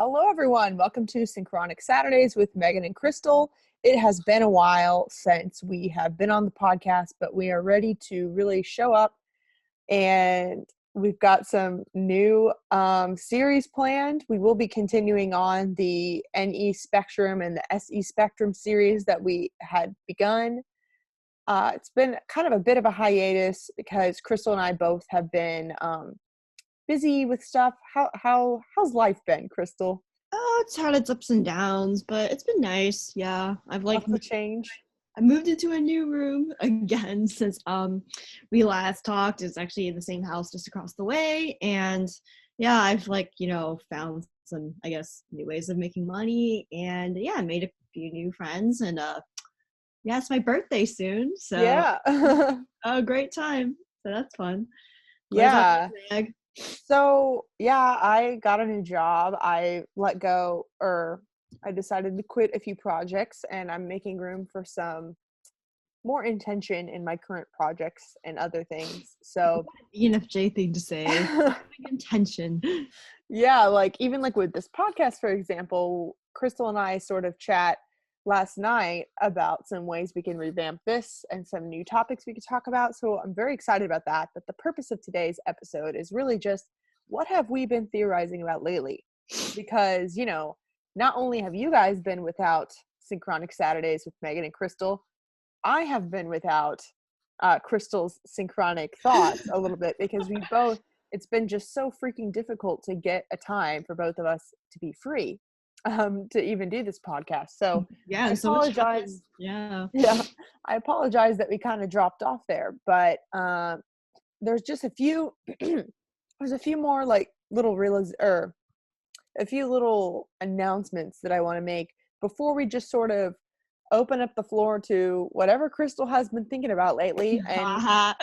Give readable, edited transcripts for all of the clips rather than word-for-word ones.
Hello, everyone. Welcome to Synchronic Saturdays with Megan and Crystal. It has been a while since we have been on the podcast, but we are ready to really show up, and we've got some new series planned. We will be continuing on the NE Spectrum and the SE Spectrum series that we had begun. It's been kind of a bit of a hiatus because Crystal and I both have been busy with stuff. How's life been, Crystal? Oh, it's had its ups and downs, but it's been nice. Yeah, I've Lots of change. I moved into a new room again since we last talked. It's actually in the same house just across the way, and yeah, I've found some, I guess, new ways of making money, and yeah, I made a few new friends, and yeah, it's my birthday soon, so Yeah. a great time. So that's fun. Yeah. So yeah, I got a new job. I decided to quit a few projects, and I'm making room for some more intention in my current projects and other things. So ENFJ thing to say. Intention. Yeah, even with this podcast, for example, Crystal and I sort of chat last night about some ways we can revamp this and some new topics we could talk about. So I'm very excited about that. But the purpose of today's episode is really just, what have we been theorizing about lately? Because, not only have you guys been without Synchronic Saturdays with Megan and Crystal, I have been without Crystal's synchronic thoughts a little bit, because it's been just so freaking difficult to get a time for both of us to be free to even do this podcast. So yeah, I apologize. Yeah, I apologize that we kind of dropped off there, but there's just a few more a few little announcements that I want to make before we just sort of open up the floor to whatever Crystal has been thinking about lately, and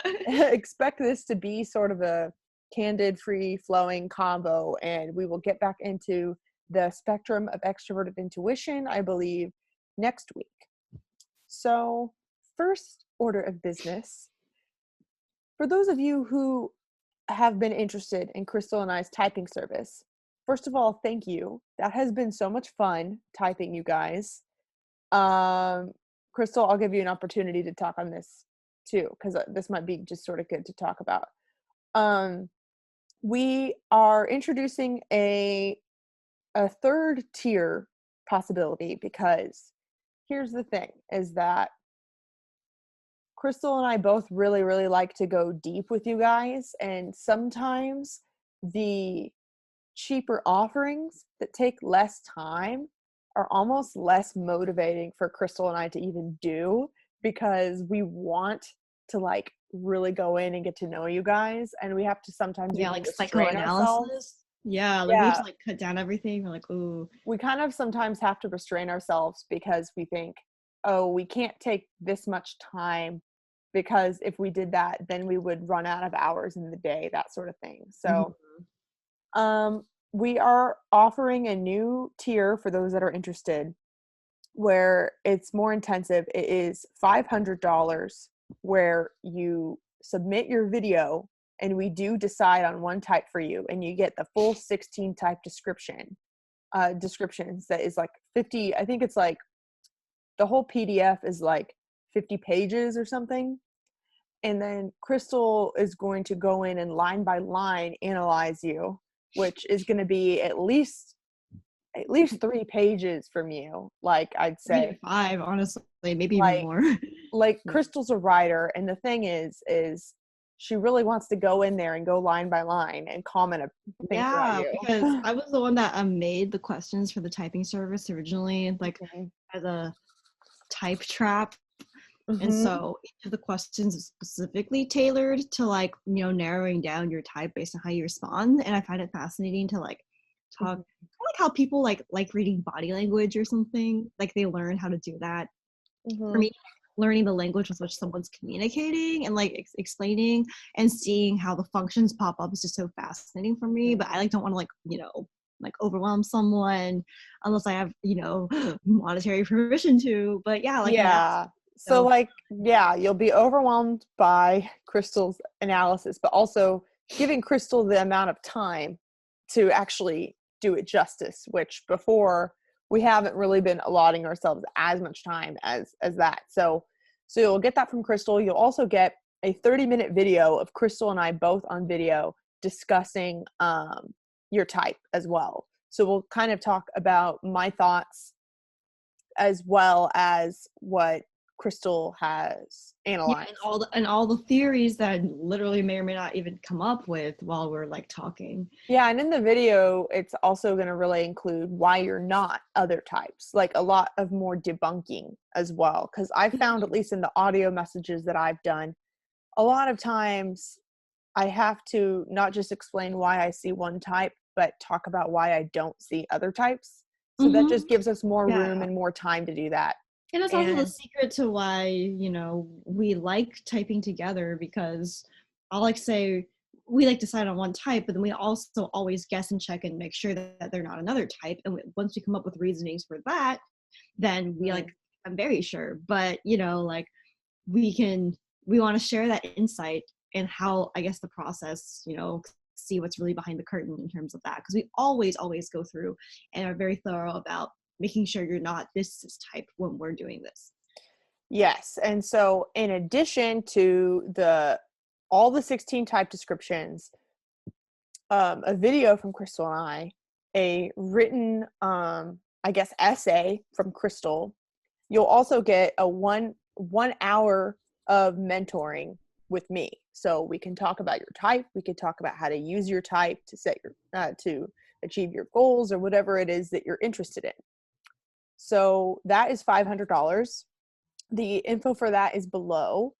expect this to be sort of a candid, free-flowing combo, and we will get back into the spectrum of extroverted intuition, I believe, next week. So, first order of business, for those of you who have been interested in Crystal and I's typing service, first of all, thank you. That has been so much fun typing, you guys. Crystal, I'll give you an opportunity to talk on this too, because this might be just sort of good to talk about. We are introducing a third tier possibility, because here's the thing, is that Crystal and I both really, really like to go deep with you guys, and sometimes the cheaper offerings that take less time are almost less motivating for Crystal and I to even do, because we want to really go in and get to know you guys, and we have to sometimes psychoanalysis. Yeah, we have to cut down everything. We're like, ooh. We kind of sometimes have to restrain ourselves because we think, oh, we can't take this much time, because if we did that, then we would run out of hours in the day, that sort of thing. So we are offering a new tier for those that are interested, where it's more intensive. It is $500, where you submit your video and we do decide on one type for you, and you get the full 16 type descriptions that is 50. I think it's the whole PDF is 50 pages or something. And then Crystal is going to go in and line by line analyze you, which is going to be at least 3 pages from you. I'd say maybe 5, honestly, maybe even more. Crystal's a writer, and the thing is she really wants to go in there and go line by line and comment things about you. Because I was the one that made the questions for the typing service originally, as a type trap. And so each of the questions is specifically tailored to narrowing down your type based on how you respond. And I find it fascinating to talk how people like reading body language or something. They learn how to do that. For me, learning the language with which someone's communicating and explaining and seeing how the functions pop up is just so fascinating for me. But I don't want to overwhelm someone unless I have monetary permission to. But so you'll be overwhelmed by Crystal's analysis, but also giving Crystal the amount of time to actually do it justice, which before we haven't really been allotting ourselves as much time as that. So you'll get that from Crystal. You'll also get a 30-minute video of Crystal and I both on video discussing your type as well. So we'll kind of talk about my thoughts as well as what Crystal has analyzed. Yeah, and all the theories that literally may or may not even come up with while we're like talking. Yeah, and in the video, it's also going to really include why you're not other types, like a lot of more debunking as well. Because I found, at least in the audio messages that I've done, a lot of times I have to not just explain why I see one type, but talk about why I don't see other types. So that just gives us more room and more time to do that. And it's also the secret to why, you know, we like typing together, because I'll like say we like decide on one type, but then we also always guess and check and make sure that they're not another type. And once we come up with reasonings for that, then we like, I'm very sure. But, you know, like we want to share that insight and how, I guess, the process, you know, see what's really behind the curtain in terms of that. Because we always go through and are very thorough about making sure you're not this type when we're doing this. Yes. And so in addition to all the 16 type descriptions, a video from Crystal and I, a written, I guess, essay from Crystal, you'll also get a one hour of mentoring with me. So we can talk about your type. We can talk about how to use your type to set your, to achieve your goals or whatever it is that you're interested in. So that is $500. The info for that is below.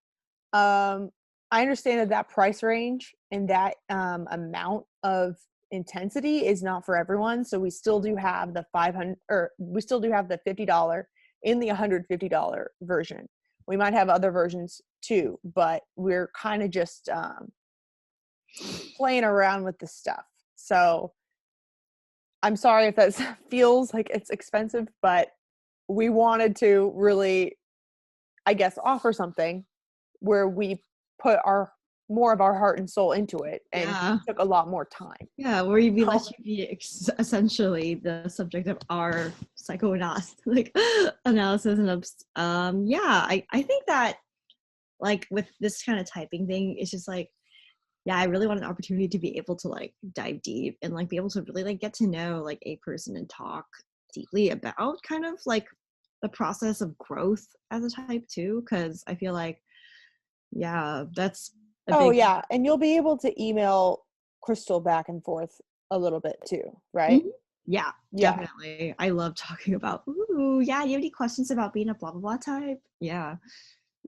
I understand that price range and that amount of intensity is not for everyone. So we still do have the $50 in the $150 version. We might have other versions too, but we're kind of just playing around with this stuff. So I'm sorry if that feels like it's expensive, but we wanted to really, I guess, offer something where we put more of our heart and soul into it, and took a lot more time. Yeah, where we let you be essentially the subject of our psychoanalysis, analysis, and I think that like with this kind of typing thing, it's just like, yeah, I really want an opportunity to be able to like dive deep and like be able to really like get to know like a person and talk deeply about kind of like the process of growth as a type too, because I feel like, yeah, that's a big. Yeah, and you'll be able to email Crystal back and forth a little bit too, right? Mm-hmm. Yeah, definitely. I love talking about, you have any questions about being a blah blah blah type? Yeah,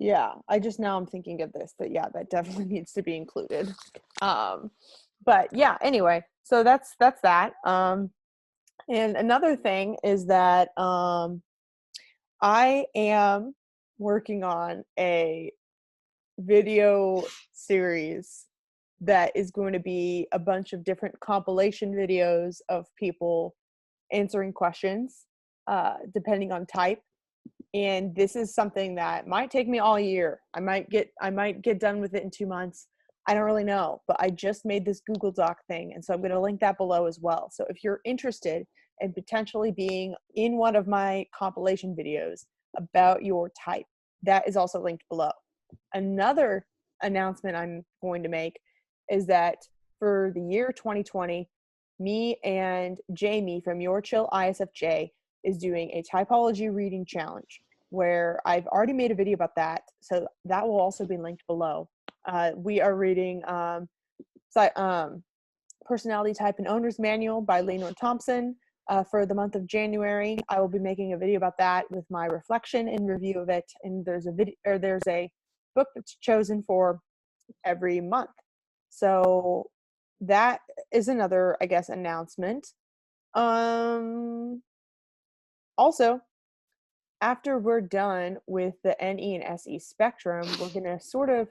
I'm thinking of this, but yeah, that definitely needs to be included. But yeah, anyway, so that's that. And another thing is that I am working on a video series that is going to be a bunch of different compilation videos of people answering questions depending on type. And this is something that might take me all year. I might get done with it in 2 months. I don't really know, but I just made this Google Doc thing, and so I'm going to link that below as well. So if you're interested in potentially being in one of my compilation videos about your type, that is also linked below. Another announcement I'm going to make is that for the year 2020, me and Jamie from Your Chill ISFJ is doing a typology reading challenge, where I've already made a video about that. So that will also be linked below. We are reading Personality Type and Owner's Manual by Lenore Thompson for the month of January. I will be making a video about that with my reflection and review of it. And there's a book that's chosen for every month. So that is another, I guess, announcement. Also, after we're done with the NE and SE spectrum, we're going to sort of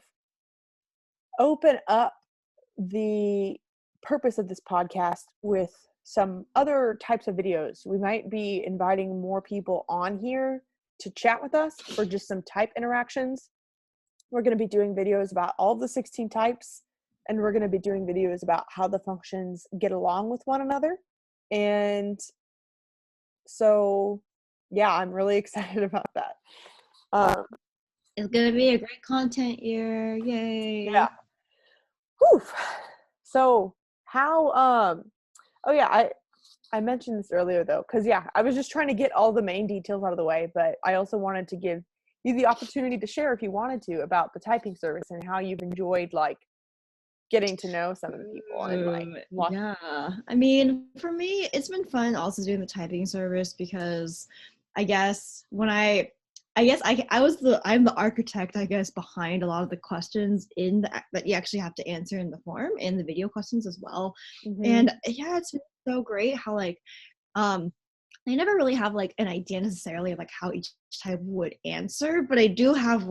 open up the purpose of this podcast with some other types of videos. We might be inviting more people on here to chat with us for just some type interactions. We're going to be doing videos about all the 16 types, and we're going to be doing videos about how the functions get along with one another. And so, yeah, I'm really excited about that. It's gonna be a great content year. Yay. Yeah. Whew. So how, oh yeah, I mentioned this earlier though, because yeah, I was just trying to get all the main details out of the way, but I also wanted to give you the opportunity to share if you wanted to about the typing service and how you've enjoyed like getting to know some of the people and like watch. Yeah. I mean, for me, it's been fun also doing the typing service because I guess I'm the architect, I guess, behind a lot of the questions that you actually have to answer in the form and the video questions as well. Mm-hmm. And yeah, it's been so great how like um I never really have like an idea necessarily of like how each type would answer, but I do have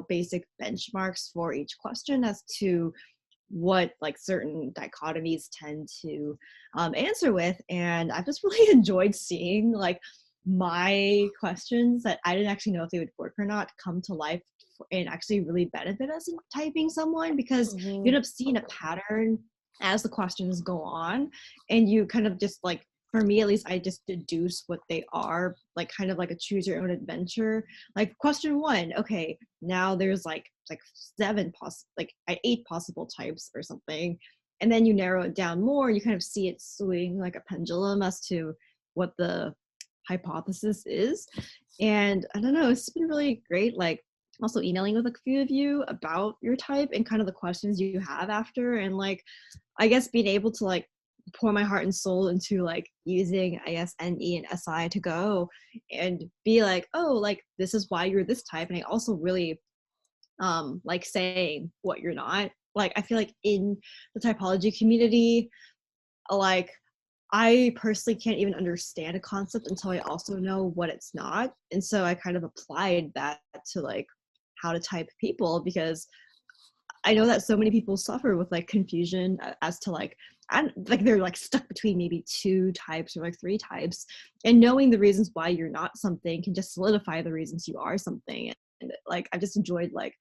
basic benchmarks for each question as to what like certain dichotomies tend to answer with. And I've just really enjoyed seeing like my questions that I didn't actually know if they would work or not come to life and actually really benefit us in typing someone, because you Mm-hmm. end up seeing a pattern as the questions go on, and you kind of just like, for me at least, I just deduce what they are, like kind of like a choose your own adventure. Like question one, okay, now there's like eight possible types or something, and then you narrow it down more, you kind of see it swing like a pendulum as to what the hypothesis is. And I don't know, it's been really great, like also emailing with a few of you about your type and kind of the questions you have after, and like I guess being able to like pour my heart and soul into like using, I guess, NE and SI to go and be like, oh, like this is why you're this type. And I also really like saying what you're not. Like I feel like in the typology community, like I personally can't even understand a concept until I also know what it's not. And so I kind of applied that to like how to type people, because I know that so many people suffer with like confusion as to like, and like they're like stuck between maybe two types or like three types, and knowing the reasons why you're not something can just solidify the reasons you are something. And like I've just enjoyed like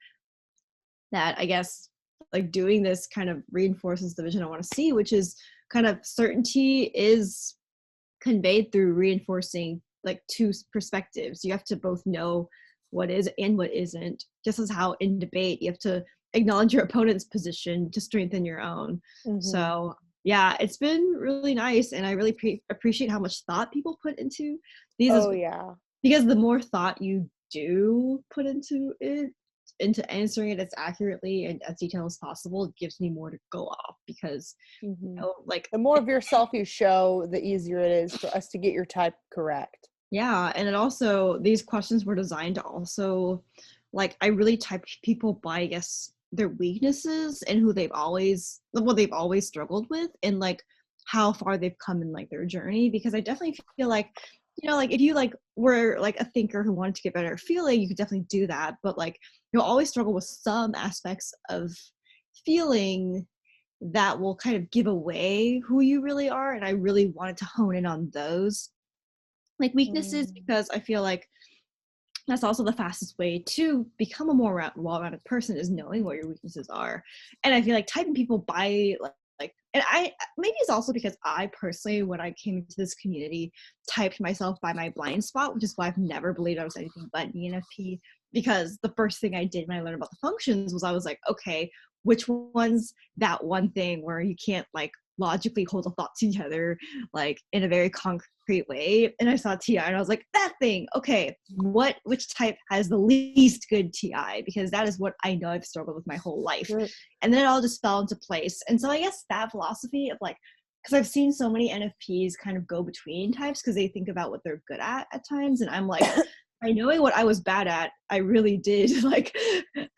that, I guess, like doing this kind of reinforces the vision I want to see, which is kind of certainty is conveyed through reinforcing like two perspectives. You have to both know what is and what isn't, just as how in debate you have to acknowledge your opponent's position to strengthen your own. Mm-hmm. So yeah, it's been really nice, and I really appreciate how much thought people put into these Oh yeah. because the more thought you do put into it, into answering it as accurately and as detailed as possible, it gives me more to go off, because Mm-hmm. like The more of yourself you show, the easier it is for us to get your type correct. yeah. And it also, these questions were designed to also, like, I really type people by, I guess, their weaknesses and what they've always struggled with, and like how far they've come in like their journey. Because I definitely feel like, like if you like were like a thinker who wanted to get better at feeling, you could definitely do that. But like you'll always struggle with some aspects of feeling that will kind of give away who you really are. And I really wanted to hone in on those like weaknesses, Mm. because I feel like that's also the fastest way to become a more well-rounded person, is knowing what your weaknesses are. And I feel like typing people by and I maybe it's also because I personally, when I came into this community, typed myself by my blind spot, which is why I've never believed I was anything but an ENFP. Because the first thing I did when I learned about the functions was I was like, okay, which one's that one thing where you can't like logically hold a thought together like in a very concrete way? And I saw TI and I was like, that thing, okay, which type has the least good TI? Because that is what I know I've struggled with my whole life. Sure. And then it all just fell into place. And so I guess that philosophy of like, because I've seen so many NFPs kind of go between types because they think about what they're good at times, and I'm like, by knowing what I was bad at, I really did like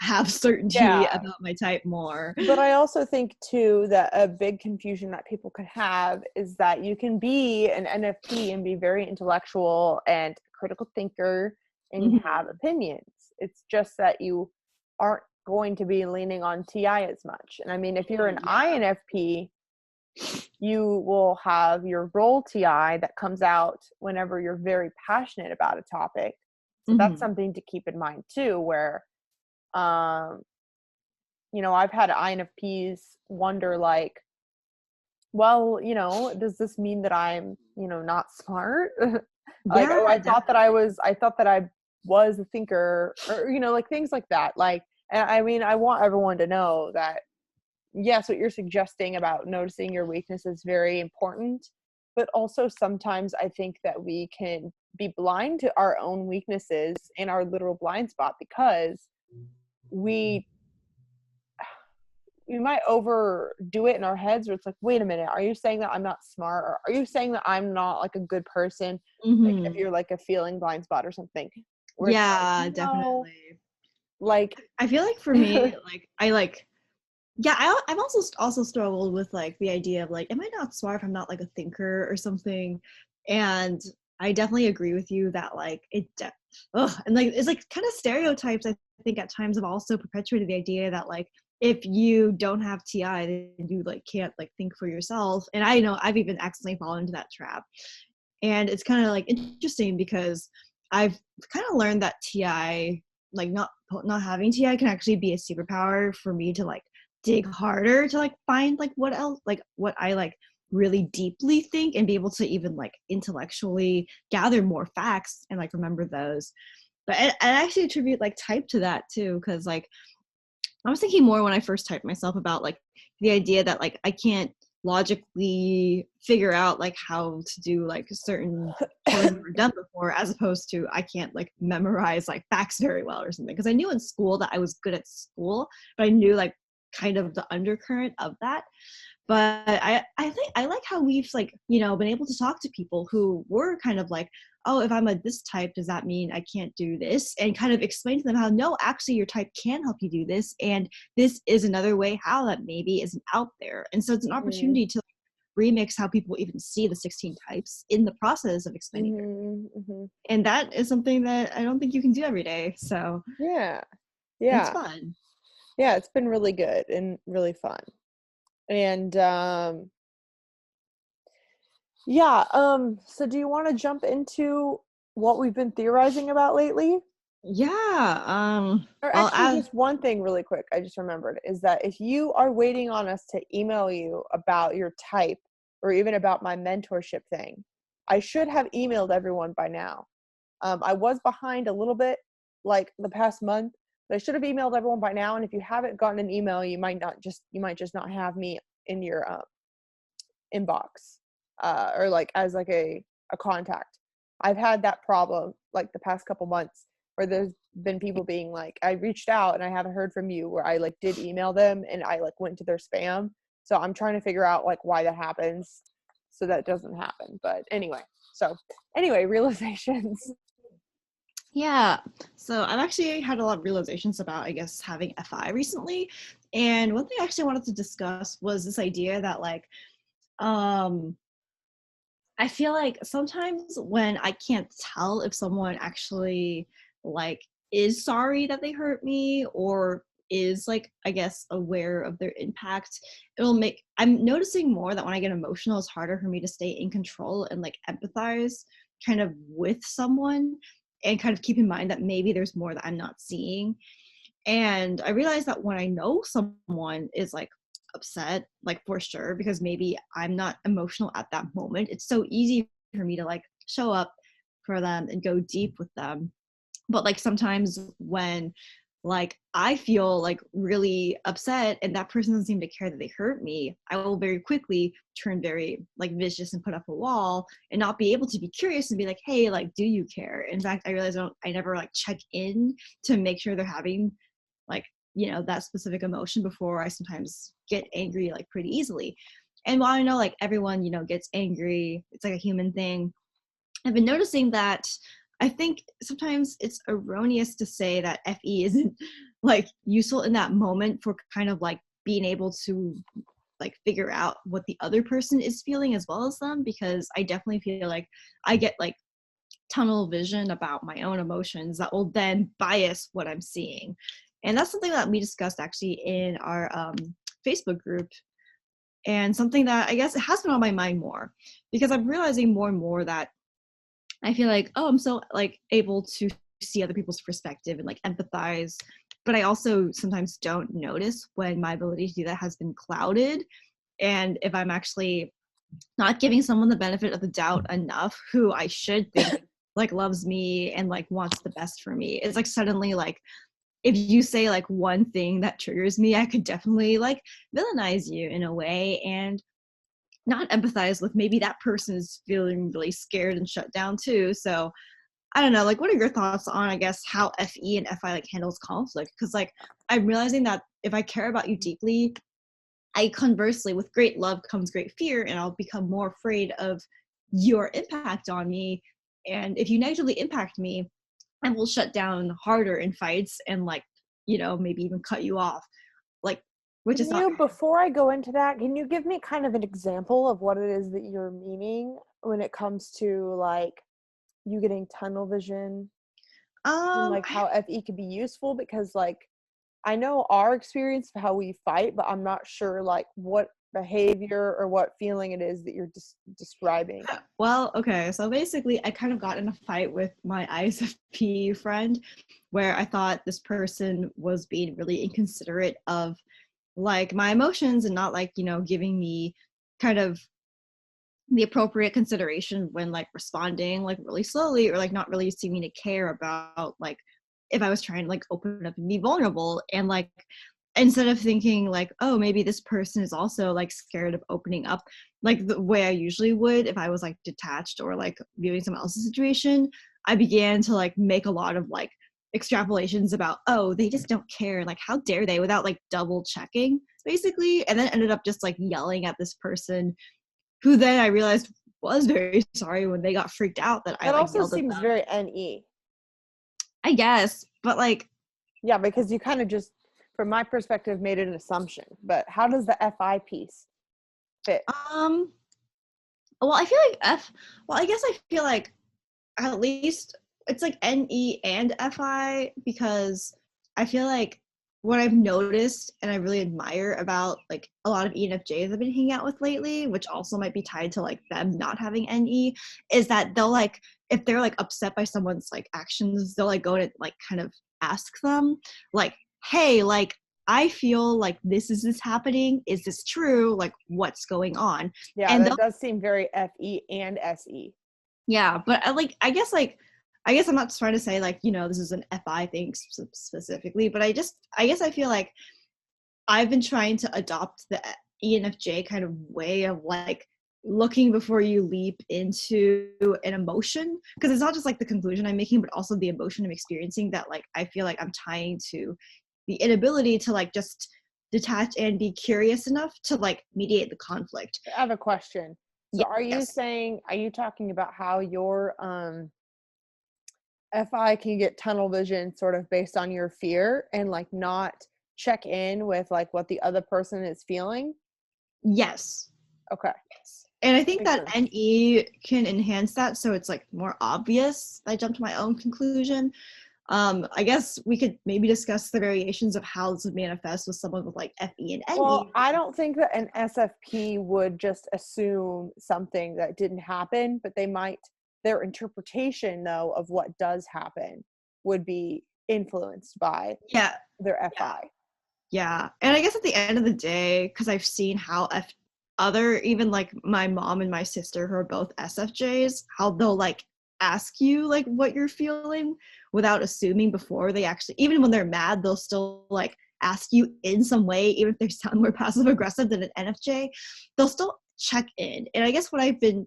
have certainty Yeah. about my type more. But I also think too that a big confusion that people could have is that you can be an NFP and be very intellectual and critical thinker and have opinions. It's just that you aren't going to be leaning on TI as much. And I mean, if you're an INFP, you will have your role TI that comes out whenever you're very passionate about a topic. So that's something to keep in mind too, where I've had INFPs wonder like, well, does this mean that I'm, not smart? Like, oh, Yeah, I thought that I was a thinker, or, like things like that. Like, and I mean, I want everyone to know that, yes, what you're suggesting about noticing your weakness is very important, but also sometimes I think that we can be blind to our own weaknesses and our literal blind spot because we we might overdo it in our heads where it's like, wait a minute, are you saying that I'm not smart, or are you saying that I'm not like a good person? Like if mm-hmm. you're like a feeling blind spot or something, where it's like, Yeah, no, definitely. like I feel like for me, like I like yeah, I've also struggled with like the idea of like, am I not smart if I'm not like a thinker or something? And I definitely agree with you that like and like it's like kind of stereotypes I think at times have also perpetuated the idea that like if you don't have TI then you like can't like think for yourself. And I know I've even accidentally fallen into that trap. And it's kind of like interesting because I've kind of learned that TI, like not having TI can actually be a superpower for me to like dig harder to like find like what else, like what I like really deeply think and be able to even like intellectually gather more facts and like remember those. But I actually attribute like type to that too, because like I was thinking more when I first typed myself about like the idea that like I can't logically figure out like how to do like certain chores that were done before, as opposed to I can't like memorize like facts very well or something. Because I knew in school that I was good at school, but I knew like kind of the undercurrent of that. But I think I like how we've like been able to talk to people who were kind of like, oh, if I'm a this type, does that mean I can't do this? And kind of explain to them how no, actually your type can help you do this, and this is another way how that maybe isn't out there. And so it's an mm, opportunity to remix how people even see the 16 types in the process of explaining their, hmm hmm and that is something that I don't think you can do every day. So yeah, it's yeah, fun. yeah, it's been really good and really fun. And yeah, so do you want to jump into what we've been theorizing about lately? Yeah. Or Well, actually, just one thing really quick, I just remembered, is that if you are waiting on us to email you about your type or even about my mentorship thing, I should have emailed everyone by now. I was behind a little bit like the past month, but I should have emailed everyone by now. And if you haven't gotten an email, you might just not have me in your inbox, or like as like a contact. I've had that problem like the past couple months where there's been people being like, I reached out and I haven't heard from you, where I like did email them and I like went to their spam. So I'm trying to figure out like why that happens so that doesn't happen. But anyway, realizations. yeah. So I've actually had a lot of realizations about, I guess, having FI recently. And one thing I actually wanted to discuss was this idea that like, um, I feel like sometimes when I can't tell if someone actually like is sorry that they hurt me or is like, I guess, aware of their impact, I'm noticing more that when I get emotional, it's harder for me to stay in control and like empathize kind of with someone and kind of keep in mind that maybe there's more that I'm not seeing. And I realized that when I know someone is like upset, like for sure, because maybe I'm not emotional at that moment, it's so easy for me to like show up for them and go deep with them. But like sometimes when like I feel like really upset and that person doesn't seem to care that they hurt me, I will very quickly turn very like vicious and put up a wall and not be able to be curious and be like, hey, like, do you care? In fact, I realize I never like check in to make sure they're having like that specific emotion before I sometimes get angry like pretty easily. And while I know like everyone gets angry, it's like a human thing, I've been noticing that I think sometimes it's erroneous to say that FE isn't like useful in that moment for kind of like being able to like figure out what the other person is feeling as well as them, because I definitely feel like I get like tunnel vision about my own emotions that will then bias what I'm seeing. And that's something that we discussed actually in our Facebook group, and something that I guess it has been on my mind more because I'm realizing more and more that I feel like, oh, I'm so like able to see other people's perspective and like empathize, but I also sometimes don't notice when my ability to do that has been clouded and if I'm actually not giving someone the benefit of the doubt enough, who I should think like loves me and like wants the best for me. It's like suddenly like if you say like one thing that triggers me, I could definitely like villainize you in a way and not empathize with maybe that person is feeling really scared and shut down too. So I don't know, like what are your thoughts on, I guess, how FE and FI like handles conflict? Because like I'm realizing that if I care about you deeply, I conversely, with great love comes great fear, and I'll become more afraid of your impact on me. And if you negatively impact me, I will shut down harder in fights and like, you know, maybe even cut you off. Like, which is Can not you, before I go into that, can you give me kind of an example of what it is that you're meaning when it comes to like you getting tunnel vision and like how FE could be useful? Because like I know our experience of how we fight, but I'm not sure like what behavior or what feeling it is that you're describing. well, okay, so basically I kind of got in a fight with my ISFP friend where I thought this person was being really inconsiderate of like my emotions and not like, you know, giving me kind of the appropriate consideration when like responding like really slowly or like not really seeming to care about like if I was trying to like open up and be vulnerable. And like instead of thinking like, oh, maybe this person is also like scared of opening up like the way I usually would if I was like detached or like viewing someone else's situation, I began to like make a lot of like extrapolations about, oh, they just don't care, like how dare they, without like double checking basically, and then ended up just like yelling at this person who then I realized was very sorry when they got freaked out that I That like also yelled at seems them. very NE. I guess, but like, Yeah, because you kind of just, from my perspective, made an assumption. But how does the FI piece fit? um, well, I feel like well, I guess I feel like at least it's like NE and FI because I feel like what I've noticed and I really admire about like a lot of ENFJs I've been hanging out with lately, which also might be tied to like them not having NE, is that they'll like if they're like upset by someone's like actions, they'll like go to like kind of ask them like, hey, like I feel like this happening. Is this true? Like what's going on? Yeah, And that they'll does seem very FE and SE. yeah, but I guess I'm not trying to say like, you know, this is an FI thing specifically, but I guess I feel like I've been trying to adopt the ENFJ kind of way of like looking before you leap into an emotion, because it's not just like the conclusion I'm making but also the emotion I'm experiencing that like I feel like I'm tying to the inability to like just detach and be curious enough to like mediate the conflict. I have a question. So Yes. are you talking about how your FI can get tunnel vision sort of based on your fear and like not check in with like what the other person is feeling? Yes. Okay. Yes. And I think Makes that sense. NE can enhance that so it's like more obvious. I jumped to my own conclusion. I guess we could maybe discuss the variations of how this would manifest with someone with like FE and Well, NE. I don't think that an SFP would just assume something that didn't happen, but they might, their interpretation though of what does happen would be influenced by Yeah, their yeah, FI. yeah. And I guess at the end of the day, because I've seen how other, even like my mom and my sister who are both SFJs, how they'll like ask you like what you're feeling without assuming before they actually, even when they're mad, they'll still like ask you in some way, even if they sound more passive aggressive than an NFJ, they'll still check in. And I guess what I've been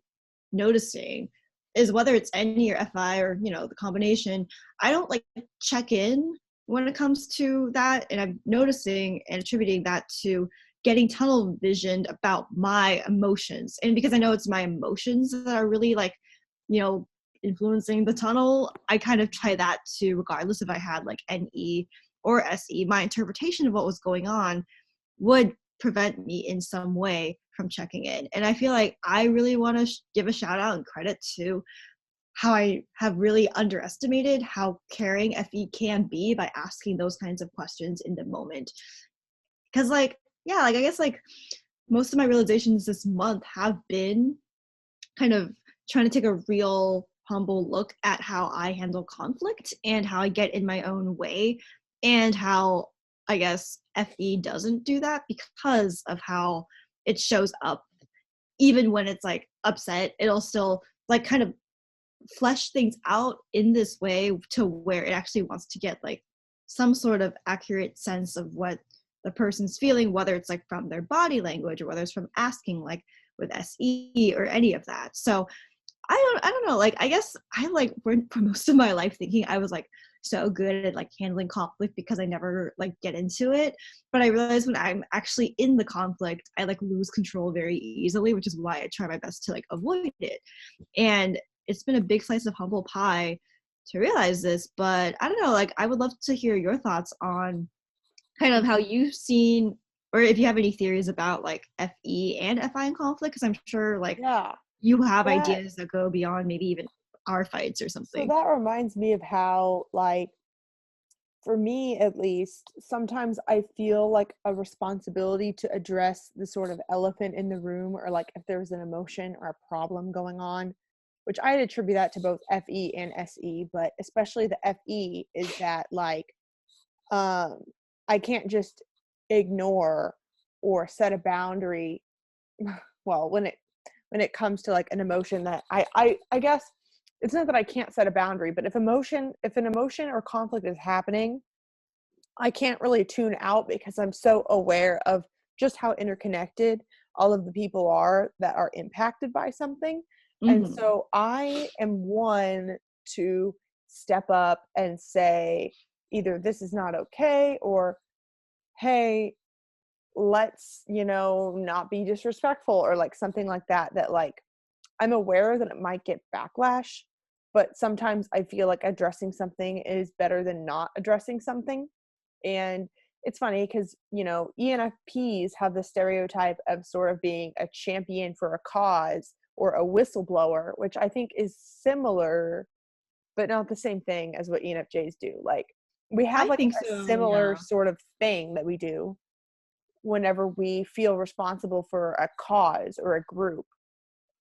noticing is whether it's NE or FI or, you know, the combination, I don't like check in when it comes to that. And I'm noticing and attributing that to getting tunnel visioned about my emotions. And because I know it's my emotions that are really like, you know, influencing the tunnel, I kind of try that to, regardless if I had like NE or SE, my interpretation of what was going on would prevent me in some way from checking in. And I feel like I really want to give a shout out and credit to how I have really underestimated how caring FE can be by asking those kinds of questions in the moment. Because, like, yeah, like, I guess, like, most of my realizations this month have been kind of trying to take a real humble look at how I handle conflict and how I get in my own way and how I guess FE doesn't do that because of how it shows up even when it's like upset. It'll still like kind of flesh things out in this way to where it actually wants to get like some sort of accurate sense of what the person's feeling, whether it's like from their body language or whether it's from asking like with SE or any of that. So I don't know, like I guess I like for most of my life thinking I was like so good at like handling conflict because I never like get into it, but I realized when I'm actually in the conflict I like lose control very easily, which is why I try my best to like avoid it. And it's been a big slice of humble pie to realize this, but I don't know, like I would love to hear your thoughts on kind of how you've seen, or if you have any theories about like FE and FI in conflict, because I'm sure like Yeah. you have That ideas that go beyond maybe even our fights or so something. that reminds me of how, like, for me at least, sometimes I feel like a responsibility to address the sort of elephant in the room, or like if there's an emotion or a problem going on, which I'd attribute that to both FE and SE, but especially the FE is that like um I can't just ignore or set a boundary. Well, when it comes to like an emotion that I guess it's not that I can't set a boundary, but if an emotion or conflict is happening, I can't really tune out because I'm so aware of just how interconnected all of the people are that are impacted by something. And Mm-hmm. so I am one to step up and say either this is not okay, or hey, let's, not be disrespectful, or like something like that, that like I'm aware that it might get backlash, but sometimes I feel like addressing something is better than not addressing something. And it's funny because, ENFPs have the stereotype of sort of being a champion for a cause or a whistleblower, which I think is similar, but not the same thing as what ENFJs do. Like, we have I like think a so, similar yeah. sort of thing that we do whenever we feel responsible for a cause or a group.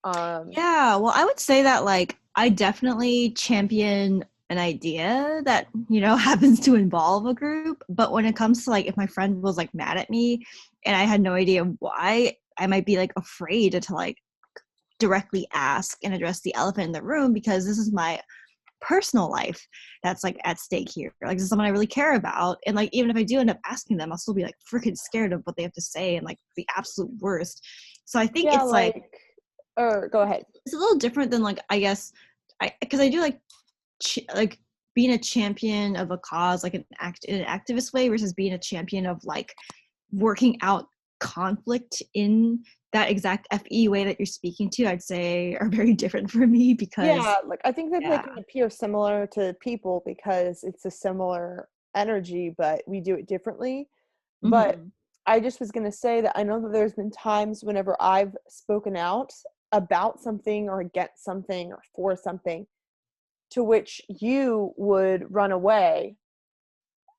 Yeah, well, I would say that like I definitely champion an idea that, happens to involve a group, but when it comes to like if my friend was like mad at me and I had no idea why, I might be like afraid to like directly ask and address the elephant in the room because this is my personal life that's like at stake here. Like this is someone I really care about. And like even if I do end up asking them, I'll still be like freaking scared of what they have to say and like the absolute worst. So I think Yeah, it's like like, or go ahead. it's a little different than like I guess because I do like like being a champion of a cause like in an activist way versus being a champion of like working out conflict in that exact FE way that you're speaking to, I'd say are very different for me because Yeah, like I think that they yeah. can appear similar to people because it's a similar energy, but we do it differently. But Mm-hmm. I just was going to say that I know that there's been times whenever I've spoken out about something or against something or for something, to which you would run away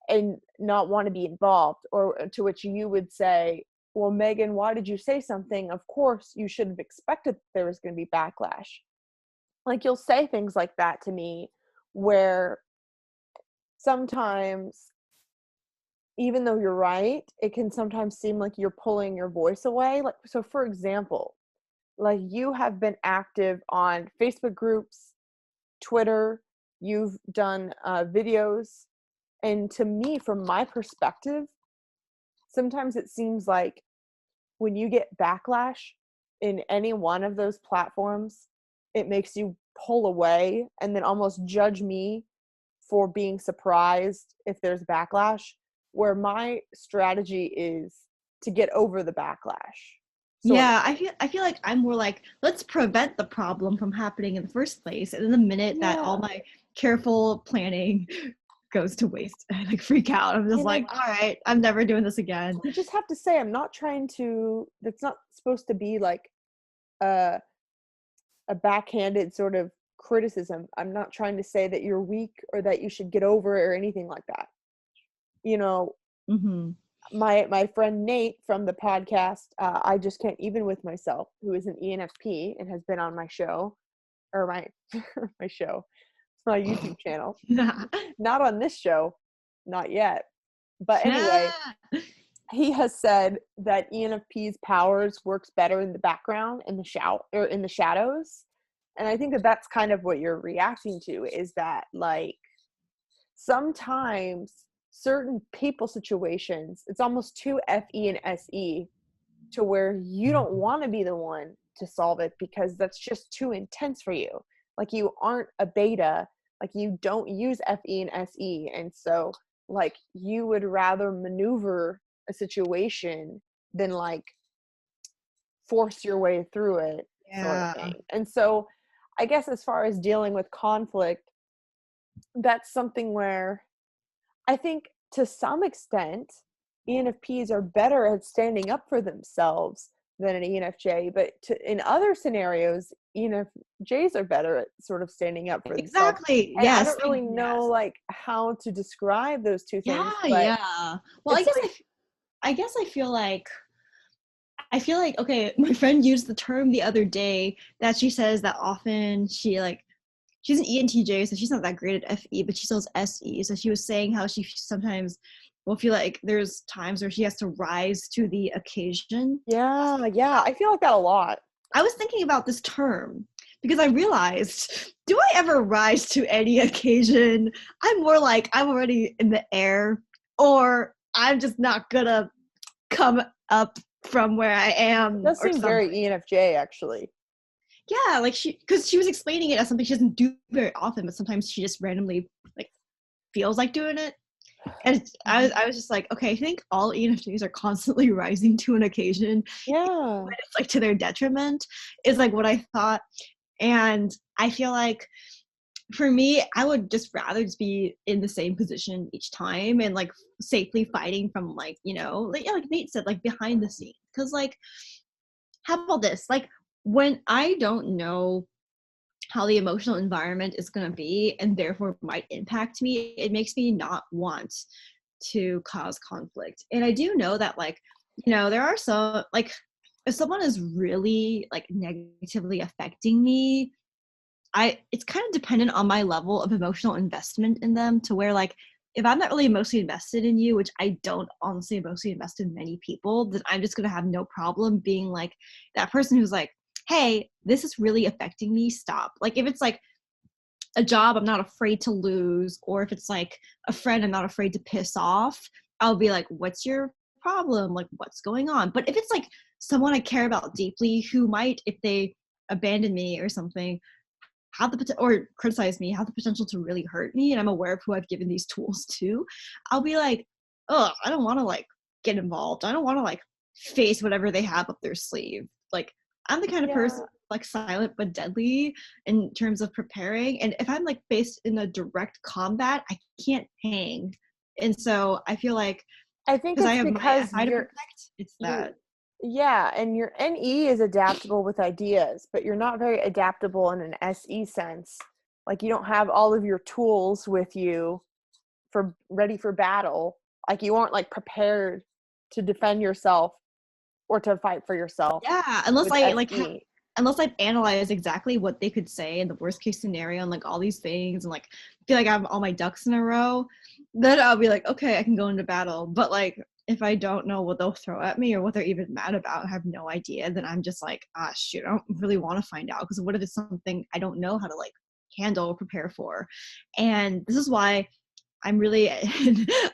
and not want to be involved, or to which you would say, well, Megan, why did you say something? Of course you should have expected that there was going to be backlash. Like, you'll say things like that to me, where sometimes, even though you're right, it can sometimes seem like you're pulling your voice away. Like, so for example, like, you have been active on Facebook groups, Twitter, you've done videos, and to me, from my perspective, sometimes it seems like when you get backlash in any one of those platforms, it makes you pull away and then almost judge me for being surprised if there's backlash, where my strategy is to get over the backlash, sort of Yeah, thing. I feel like I'm more like let's prevent the problem from happening in the first place. And then the minute that all Yeah. my careful planning goes to waste, I like freak out. I'm just And like, all right, I'm never doing this again. I just have to say, I'm not trying to, that's not supposed to be like a, a backhanded sort of criticism. I'm not trying to say that you're weak or that you should get over it or anything like that. You know, Mm-hmm. my friend Nate from the podcast, I Just Can't Even With Myself, who is an ENFP and has been on my show, or my my show, my YouTube channel. Not on this show, not yet. But anyway, he has said that ENFP's powers works better in the background, in the in the shadows. And I think that that's kind of what you're reacting to, is that like sometimes certain people situations, it's almost too FE and SE, to where you don't want to be the one to solve it because that's just too intense for you. Like you aren't a beta, like you don't use FE and SE. And so like you would rather maneuver a situation than like force your way through it, sort of Yeah. thing. And so I guess as far as dealing with conflict, that's something where I think to some extent ENFPs are better at standing up for themselves than an ENFJ, but in other scenarios, ENFJs are better at sort of standing up for themselves. Exactly. And I Yes. don't really know Yes. like how to describe those two things, Yeah. but Yeah. Well, it's like, I guess I feel like, okay, my friend used the term the other day that she says that often she's an ENTJ, so she's not that great at FE, but she still has SE. So she was saying how she sometimes will feel like there's times where she has to rise to the occasion. yeah, I feel like that a lot. I was thinking about this term because I realized, do I ever rise to any occasion? I'm more like I'm already in the air, or I'm just not gonna come up from where I It am does or seem something. very ENFJ actually. Yeah, like because she was explaining it as something she doesn't do very often, but sometimes she just randomly like feels like doing it. And I was just like, okay, I think all ENFJs are constantly rising to an occasion. Yeah. When it's like to their detriment is like what I thought. And I feel like for me, I would just rather just be in the same position each time and like safely fighting from like, like Nate said, like behind the scenes. Cause like, how about this? Like when I don't know how the emotional environment is going to be and therefore might impact me, it makes me not want to cause conflict. And I do know that like, there are some like if someone is really like negatively affecting me, it's kind of dependent on my level of emotional investment in them, to where like if I'm not really emotionally invested in you, which I don't honestly emotionally invest in many people, then I'm just gonna have no problem being like that person who's like, hey, this is really affecting me, stop. Like if it's like a job I'm not afraid to lose, or if it's like a friend I'm not afraid to piss off, I'll be like, what's your problem? Like what's going on? But if it's like someone I care about deeply who might, if they abandon me or something, have the or criticize me, have the potential to really hurt me, and I'm aware of who I've given these tools to, I'll be like, oh, I don't want to like get involved. I don't want to like face whatever they have up their sleeve. Like I'm the kind of Yeah. person like silent but deadly in terms of preparing. And if I'm like faced in a direct combat, I can't hang. And so I feel like I think because I it's have my because SI to protect, it's you that. yeah, and your NE is adaptable with ideas, but you're not very adaptable in an SE sense. Like you don't have all of your tools with you for ready for battle. Like you aren't like prepared to defend yourself or to fight for yourself Yeah, unless with I like SE. unless I've analyzed exactly what they could say in the worst case scenario and like all these things and like feel like I have all my ducks in a row, then I'll be like, okay, I can go into battle. But like if I don't know what they'll throw at me or what they're even mad about, I have no idea, then I'm just like, ah shoot, I don't really want to find out, because what if it's something I don't know how to like handle or prepare for? And this is why I'm really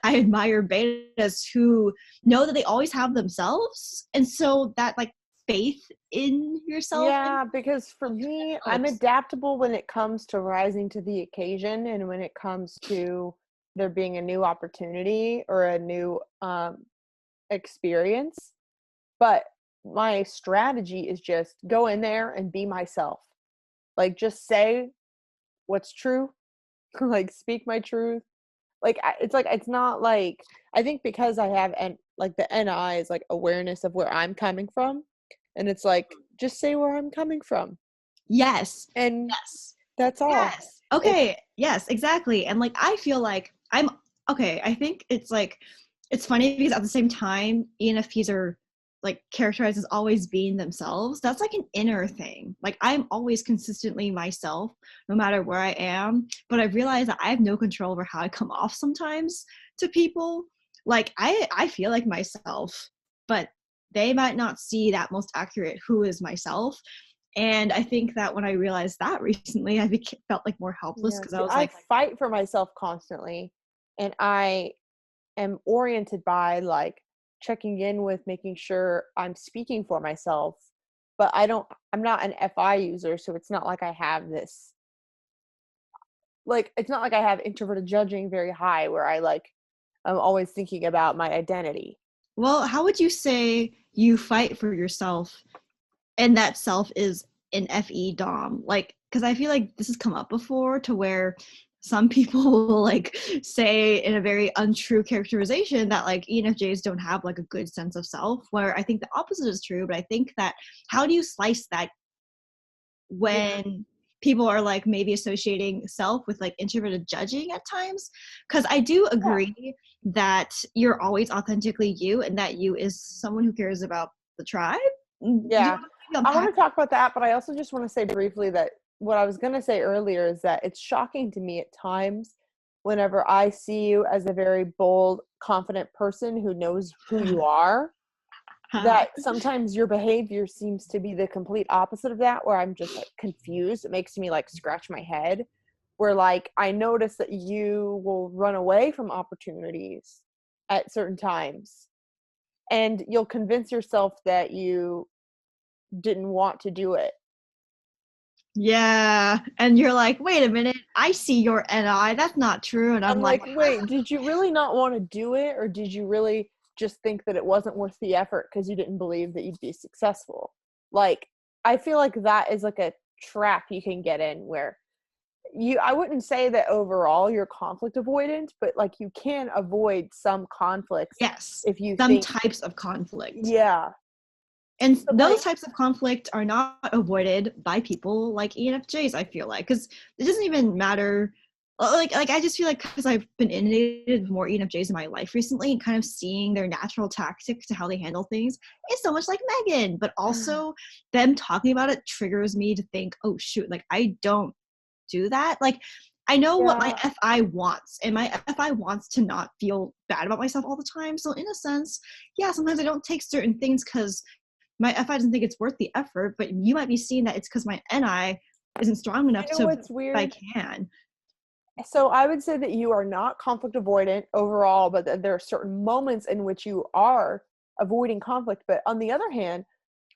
I admire betas who know that they always have themselves, and so that like faith in yourself and Yeah, because for me, I'm helps. adaptable when it comes to rising to the occasion and when it comes to there being a new opportunity or a new experience. But my strategy is just go in there and be myself. Like just say what's true, like speak my truth. Like it's like it's not like I think because I have like the NI is like awareness of where I'm coming from, and it's like just say where I'm coming from, Yes. and Yes. that's all. Yes. It's Okay. Yes, exactly. And like I feel like I'm okay, I think it's like it's funny because at the same time ENFPs are like characterized as always being themselves. That's like an inner thing. Like I'm always consistently myself no matter where I am, but I realize that I have no control over how I come off sometimes to people. like I feel like myself, but they might not see that most accurate who is myself. And I think that when I realized that recently, felt like more helpless Yeah, because I see, was I like, fight for myself constantly, and I am oriented by like checking in with making sure I'm speaking for myself, but I'm not an FI user, so it's not like I have this like it's not like I have introverted judging very high where I'm always thinking about my identity. well, how would you say you fight for yourself and that self is an FE Dom? Like, because I feel like this has come up before to where some people will like say in a very untrue characterization that like ENFJs don't have like a good sense of self, where I think the opposite is true. But I think that how do you slice that Yeah. when people are like maybe associating self with like introverted judging at times? Because I do Yeah. agree that you're always authentically you and that you is someone who cares about the tribe. Do you Yeah. want to I want unpack? to talk about that, but I also just want to say briefly that what I was going to say earlier is that it's shocking to me at times whenever I see you as a very bold, confident person who knows who you are, that sometimes your behavior seems to be the complete opposite of that, where I'm just like confused. It makes me like scratch my head, where like I notice that you will run away from opportunities at certain times, and you'll convince yourself that you didn't want to do it. Yeah, and you're like, wait a minute, I see your NI. That's not true. And I'm I'm like, like, wait, did you really not want to do it, or did you really just think that it wasn't worth the effort because you didn't believe that you'd be successful? Like, I feel like that is like a trap you can get in where I wouldn't say that overall you're conflict avoidant, but like you can avoid some conflicts yes, if you some think, types of conflict. yeah. And But those like, types of conflict are not avoided by people like ENFJs, I feel like, because it doesn't even matter. Like I just feel like because I've been inundated with more ENFJs in my life recently and kind of seeing their natural tactic to how they handle things, it's so much like Megan. But also them talking about it triggers me to think, oh shoot, like I don't do that. Like I know what my yeah, FI wants, and my FI wants to not feel bad about myself all the time. So in a sense, yeah, sometimes I don't take certain things because my FI doesn't think it's worth the effort, but you might be seeing that it's because my NI isn't strong enough you know to what's if I weird? can. So I would say that you are not conflict avoidant overall, but that there are certain moments in which you are avoiding conflict. But on the other hand,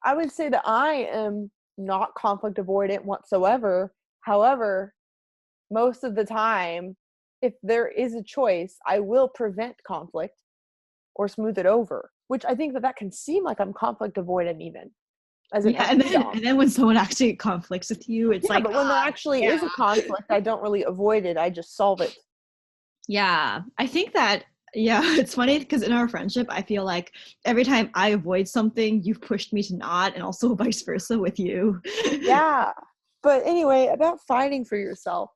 I would say that I am not conflict avoidant whatsoever. However, most of the time, if there is a choice, I will prevent conflict or smooth it over, which I think that that can seem like I'm conflict avoidant even as an Yeah, and FE then dom. and then when someone actually conflicts with you, it's Yeah, like, but when there actually yeah. is a conflict, I don't really avoid it. I just solve it. Yeah, I think that, yeah, it's funny because in our friendship, I feel like every time I avoid something, you've pushed me to not, and also vice versa with you. Yeah. But anyway, about fighting for yourself.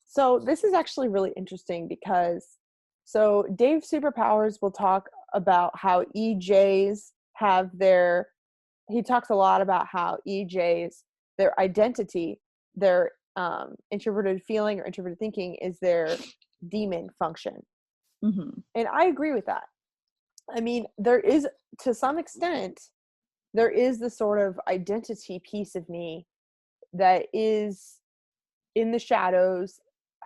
So this is actually really interesting because so Dave Superpowers will talk about how EJs have their he talks a lot about how EJs their identity, their introverted feeling or introverted thinking is their demon function. Hmm. And I agree with that. I mean, there is to some extent there is the sort of identity piece of me that is in the shadows,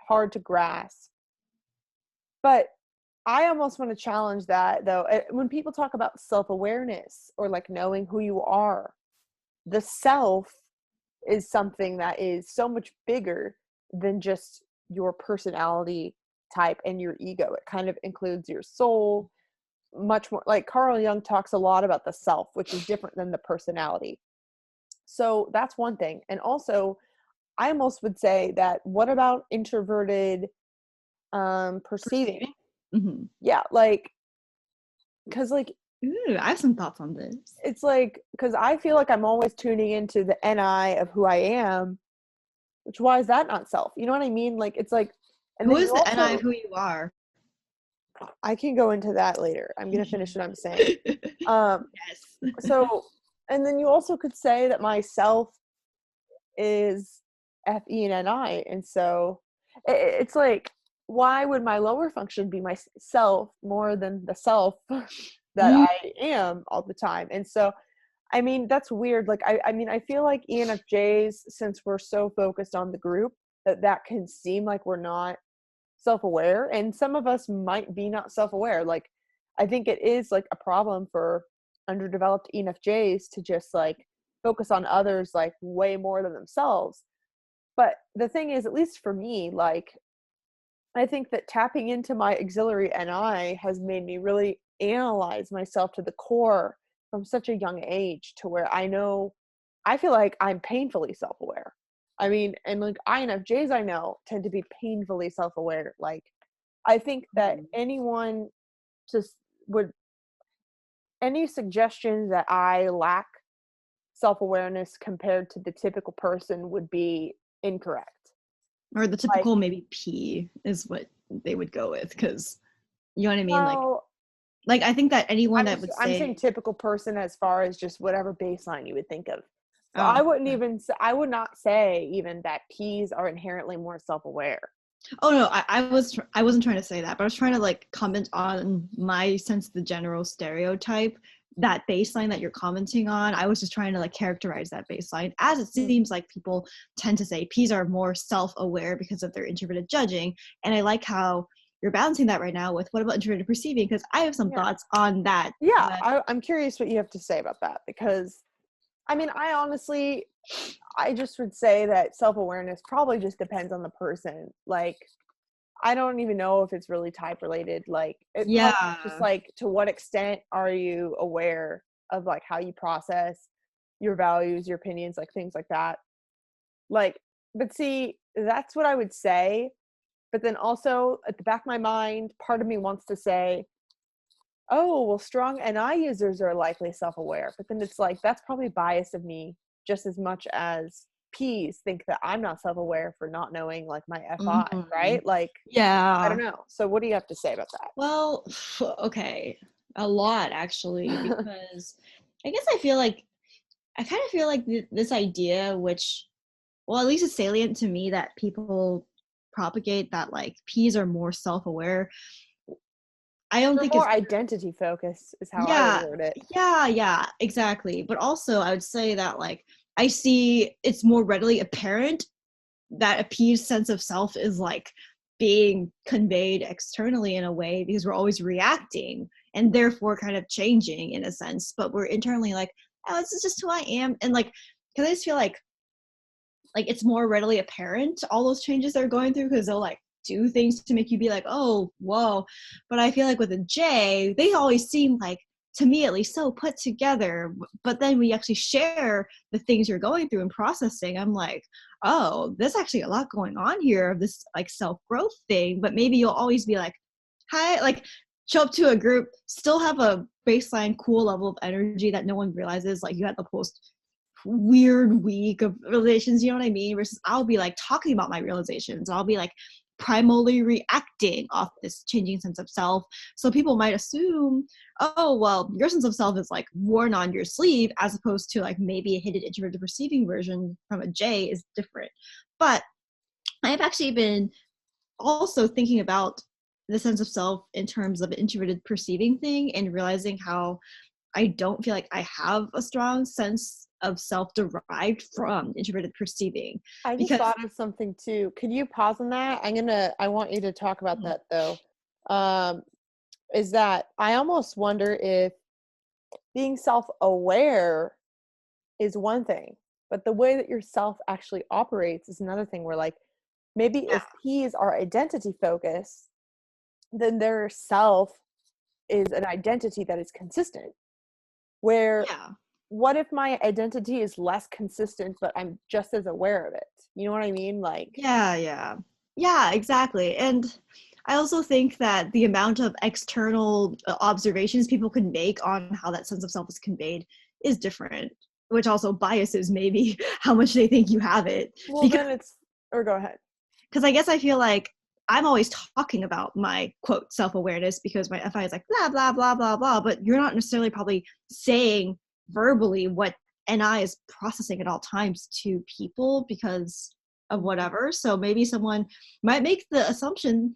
hard to grasp. But I almost want to challenge that though. When people talk about self-awareness or like knowing who you are, the self is something that is so much bigger than just your personality type and your ego. It kind of includes your soul, much more. Like Carl Jung talks a lot about the self, which is different than the personality. So that's one thing. And also, I almost would say that what about introverted perceiving? Perceiving. Hmm. Yeah, like because like Ooh, I have some thoughts on this. it's like because I feel like I'm always tuning into the NI of who I am, which why is that not self? You know what I mean? Like it's like, and Who then is you the NI of also who you are? I can go into that later. I'm gonna finish what I'm saying. Um, Yes. so and then you also could say that my self is FE and NI, and so it's like why would my lower function be myself more than the self that Mm. I am all the time? And so, I mean, that's weird. Like, I mean, I feel like ENFJs, since we're so focused on the group, that can seem like we're not self-aware, and some of us might be not self-aware. Like, I think it is like a problem for underdeveloped ENFJs to just like focus on others like way more than themselves. But the thing is, at least for me, like, I think that tapping into my auxiliary NI has made me really analyze myself to the core from such a young age, to where I feel like I'm painfully self-aware. I mean, and like INFJs I know tend to be painfully self-aware. Like, I think that anyone just would, any suggestion that I lack self-awareness compared to the typical person would be incorrect. Or the Like, typical maybe P is what they would go with, because you know what I mean? well, Like I think that anyone that would I'm saying say, typical person as far as just whatever baseline you would think of. So oh, I would not say even that P's are inherently more self-aware. oh no, I wasn't trying to say that, but I was trying to like comment on my sense of the general stereotype, that baseline that you're commenting on. I was just trying to like characterize that baseline, as it seems like people tend to say P's are more self-aware because of their introverted judging. And I like how you're balancing that right now with what about introverted perceiving, because I have some Yeah. thoughts on that. Yeah, I'm curious what you have to say about that, because I mean, I honestly, I just would say that self-awareness probably just depends on the person. Like, I don't even know if it's really type related. Like, it probably just Yeah. like, to what extent are you aware of like how you process your values, your opinions, like things like that. Like, but see, that's what I would say. But then also at the back of my mind, part of me wants to say, oh, well, strong NI users are likely self-aware. But then it's like, that's probably bias of me just as much as P's think that I'm not self-aware for not knowing like my FI, Mhm. right? Like, I don't Yeah. know. So what do you have to say about Well, okay. A lot actually, that? because I guess I kind of feel like this idea, which, well, at least it's salient to me, that people propagate that like P's are more self-aware. I don't They're think more it's, identity focused is how I would yeah, word it. yeah, exactly. But also, I would say that like I see it's more readily apparent that a P's sense of self is like being conveyed externally in a way, because we're always reacting and therefore kind of changing in a sense, but we're internally like, oh, this is just who I am. And like, because I just feel like it's more readily apparent all those changes they're going through, because they'll like do things to make you be like, oh, whoa. But I feel like with a J, they always seem like, to me at least, so put together. But then we actually share the things you're going through and processing. I'm like, oh, there's actually a lot going on here of this like self-growth thing. But maybe you'll always be like, hi, like show up to a group, still have a baseline cool level of energy that no one realizes, like you had the post weird week of realizations, you know what I mean? Versus I'll be like talking about my realizations. I'll be like primally reacting off this changing sense of self. So people might assume, oh, well, your sense of self is like worn on your sleeve, as opposed to like maybe a hidden introverted perceiving version from a J is different. But I've actually been also thinking about the sense of self in terms of an introverted perceiving thing, and realizing how I don't feel like I have a strong sense of self derived from introverted perceiving. I just Because thought of something too. Could you pause on that? I want you to talk about that though. Um, is that I almost wonder if being self-aware is one thing, but the way that your self actually operates is another thing, where like, maybe yeah, if P's are identity focused, then their self is an identity that is consistent. Where, yeah, what if my identity is less consistent, but I'm just as aware of it? You know what I mean? Like, yeah, exactly. And I also think that the amount of external observations people can make on how that sense of self is conveyed is different, which also biases maybe how much they think you have it. well, Because then it's, or go ahead. I guess I feel like I'm always talking about my quote self-awareness, because my FI is like blah blah blah blah blah, but you're not necessarily probably saying verbally what NI is processing at all times to people because of Mhm. whatever. So maybe someone might make the assumption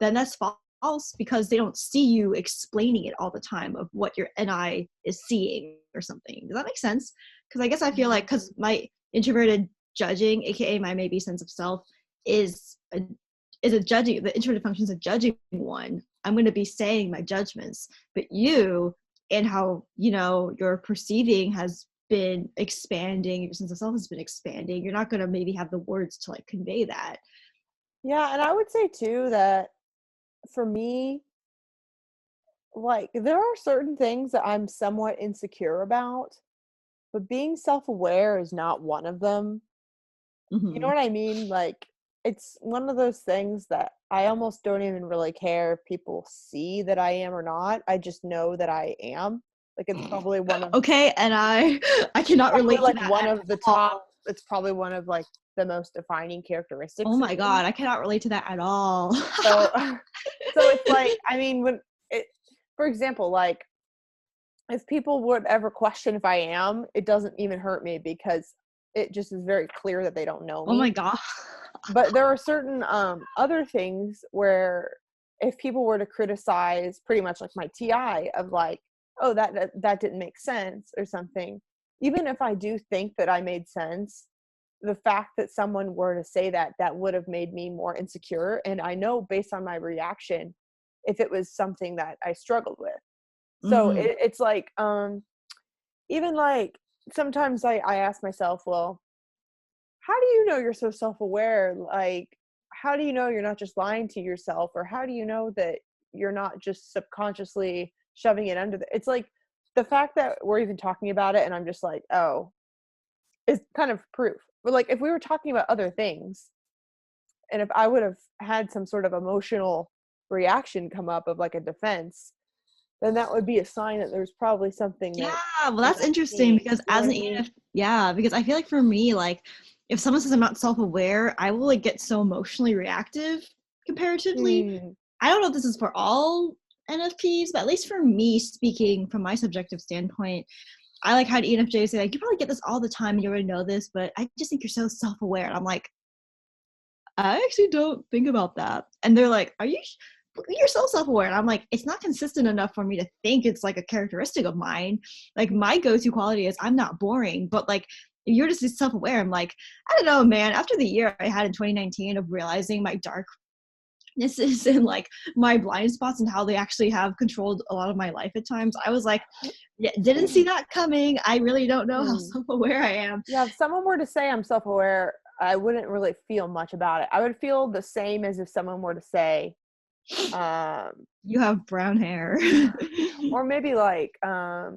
then that's false, because they don't see you explaining it all the time of what your NI is seeing or something. Does that make sense? Because I guess I feel like, because my introverted judging, aka my maybe sense of self, is a judging, the introverted function is a judging one. I'm going to be saying my judgments, but you and how, you know, your perceiving has been expanding, your sense of self has been expanding, you're not going to maybe have the words to like convey that. Yeah, and I would say too that for me, like there are certain things that I'm somewhat insecure about, but being self-aware is not one of them. You know Mm-hmm. what I mean? Like it's one of those things that I almost don't even really care if people see that I am or not. I just know that I am. Like it's probably one of Okay, and I cannot probably relate to like that one at of the top, all. it's probably one of like the most defining Oh characteristics of my me. god, I cannot relate to that at all. So so it's like, I mean, when it, for example, like if people would ever question if I am, it doesn't even hurt me because it just is very clear that they don't know Oh my me. god. But there are certain other things where if people were to criticize pretty much like my TI of like, oh, that didn't make sense or something, even if I do think that I made sense, the fact that someone were to say that would have made me more insecure. And I know based on my reaction, if it was something that I struggled with. So Mm-hmm. it's like, even like sometimes I ask myself, well, how do you know you're so self-aware? Like, how do you know you're not just lying to yourself? Or how do you know that you're not just subconsciously shoving it under it's like the fact that we're even talking about it and I'm just like, oh, is kind of proof. But like if we were talking about other things and if I would have had some sort of emotional reaction come up of like a defense, then that would be a sign that there's probably something that Yeah, well, I'm that's not interesting, seeing. because You know as what an I mean? yeah, because I feel like for me, like if someone says I'm not self-aware, I will like get so emotionally reactive comparatively. Hmm. I don't know if this is for all NFPs, but at least for me, speaking from my subjective standpoint, I like how ENFJ say like, you probably get this all the time and you already know this, but I just think you're so self-aware. And I'm like, I actually don't think about that. And they're like, you're so self-aware. And I'm like, it's not consistent enough for me to think it's like a characteristic of mine. Like my go-to quality is I'm not boring, but like if you're just self-aware, I'm like, I don't know, man. After the year I had in 2019 of realizing my darknesses and like my blind spots and how they actually have controlled a lot of my life at times, I was like, yeah, didn't see that coming. I really don't know how Hmm. self-aware I am. Yeah, if someone were to say I'm self-aware, I wouldn't really feel much about it. I would feel the same as if someone were to say, um, You have brown hair. or maybe like, oh,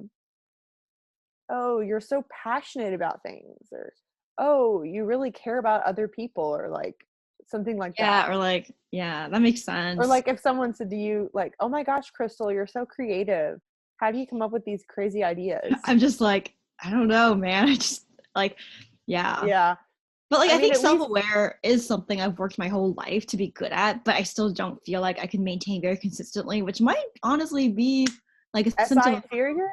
you're so passionate about things, or oh, you really care about other people, or like something like that. Yeah, or like, yeah, that makes Or sense. like if someone said to you, like, oh my gosh, Crystal, you're so creative. How do you come up with these crazy ideas? I'm just like, I don't know, man. I just like, yeah. Yeah. But like, I I mean, think at least self-aware is something I've worked my whole life to be good at, but I still don't feel like I can maintain very consistently, which might honestly be like a SI symptom of, inferior?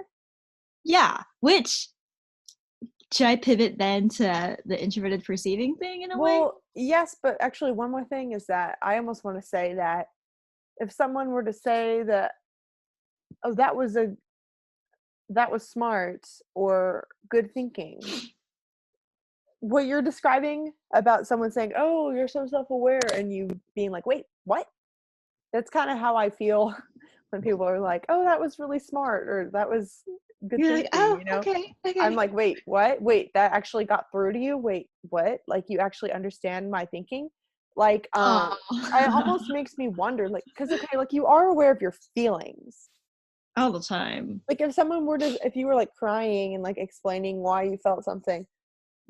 yeah, which should I pivot then to the introverted perceiving thing in a way? Well, yes, but actually one more thing is that I almost want to say that if someone were to say that, oh, that was smart or good thinking, what you're describing about someone saying, oh, you're so self-aware, and you being like, wait, what? That's kind of how I feel when people are like, oh, that was really smart, or that was good You're like, thinking, oh, you know? okay, I'm okay. like, wait, what? Wait, that actually got through to you? Wait, what? Like you actually understand my thinking? Like, Oh, it almost makes me wonder, like, because okay, like you are aware of your feelings. all the time. Like if someone were to, if you were like crying and like explaining why you felt something,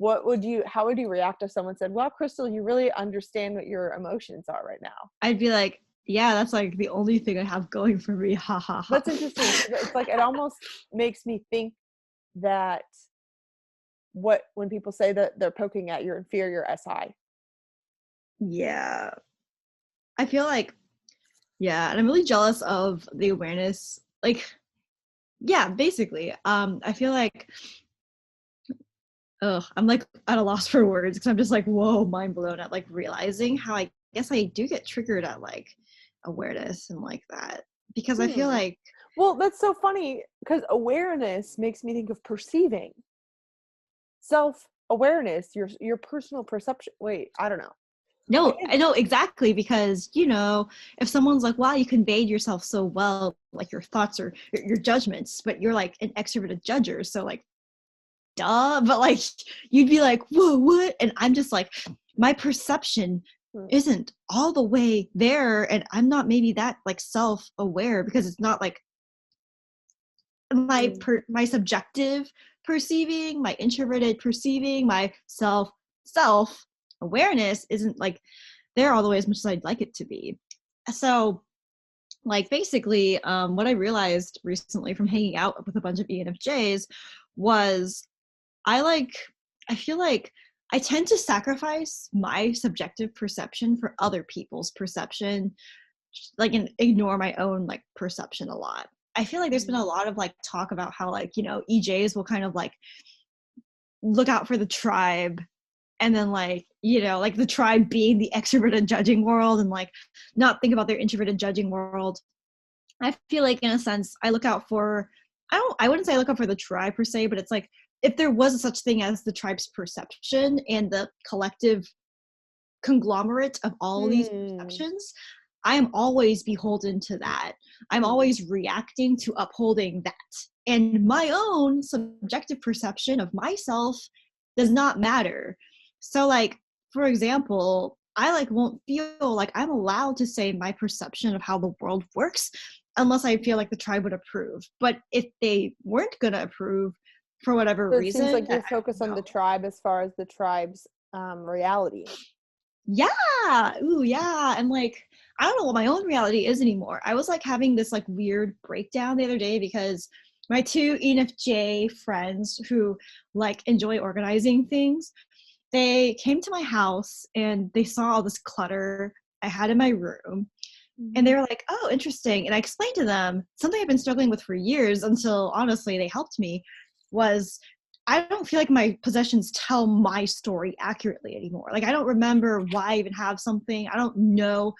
how would you react if someone said, well, Crystal, you really understand what your emotions are right now? I'd be like, yeah, that's like the only thing I have going for me. Ha ha ha. That's interesting because it's like, it almost makes me think that when people say that they're poking at your inferior SI. Yeah. I feel like, yeah, and I'm really jealous of the awareness. Like, yeah, basically. I feel like, ugh, I'm like at a loss for words because I'm just like, whoa, mind blown at like realizing how I guess I do get triggered at like awareness and like that, because I feel Hmm. like, Well, that's so funny because awareness makes me think of perceiving. Self-awareness, your personal perception. Wait, I don't know. I no, guess, I know exactly, because if someone's like, wow, you conveyed yourself so well, like your thoughts or your judgments, but you're like an extroverted judger, so like, duh. But like, you'd be like, whoa, what? And I'm just like, my perception hmm, isn't all the way there, and I'm not maybe that like self-aware, because it's not like hmm, my subjective perceiving, my introverted perceiving, my self awareness isn't like there all the way as much as I'd like it to be. So like basically, what I realized recently from hanging out with a bunch of ENFJs was I like I feel like I tend to sacrifice my subjective perception for other people's perception, like, and ignore my own like perception a lot. I feel like there's been hmm. a lot of like talk about how like, EJs will kind of like look out for the tribe, and then like, like the tribe being the extroverted judging world, and like not think about their introverted judging world. I feel like in a sense I look out for, I wouldn't say I look out for the tribe per se, but it's like if there was a such thing as the tribe's perception and the collective conglomerate of all these Hmm. perceptions, I am always beholden to that. I'm Hmm. always reacting to upholding that. And my own subjective perception of myself does not matter. So, like, for example, I like won't feel like I'm allowed to say my perception of how the world works unless I feel like the tribe would approve. But if they weren't gonna approve for whatever So it seems reason, like I you're don't focused on the know. tribe as far as the tribe's reality. Yeah. Ooh, yeah. And like, I don't know what my own reality is anymore. I was like having this like weird breakdown the other day because my two ENFJ friends who like enjoy organizing things, they came to my house and they saw all this clutter I had in my room. And Hmm. they were like, oh, interesting. And I explained to them something I've been struggling with for years until honestly they helped me was I don't feel like my possessions tell my story accurately anymore. Like I don't remember why I even have something. I don't know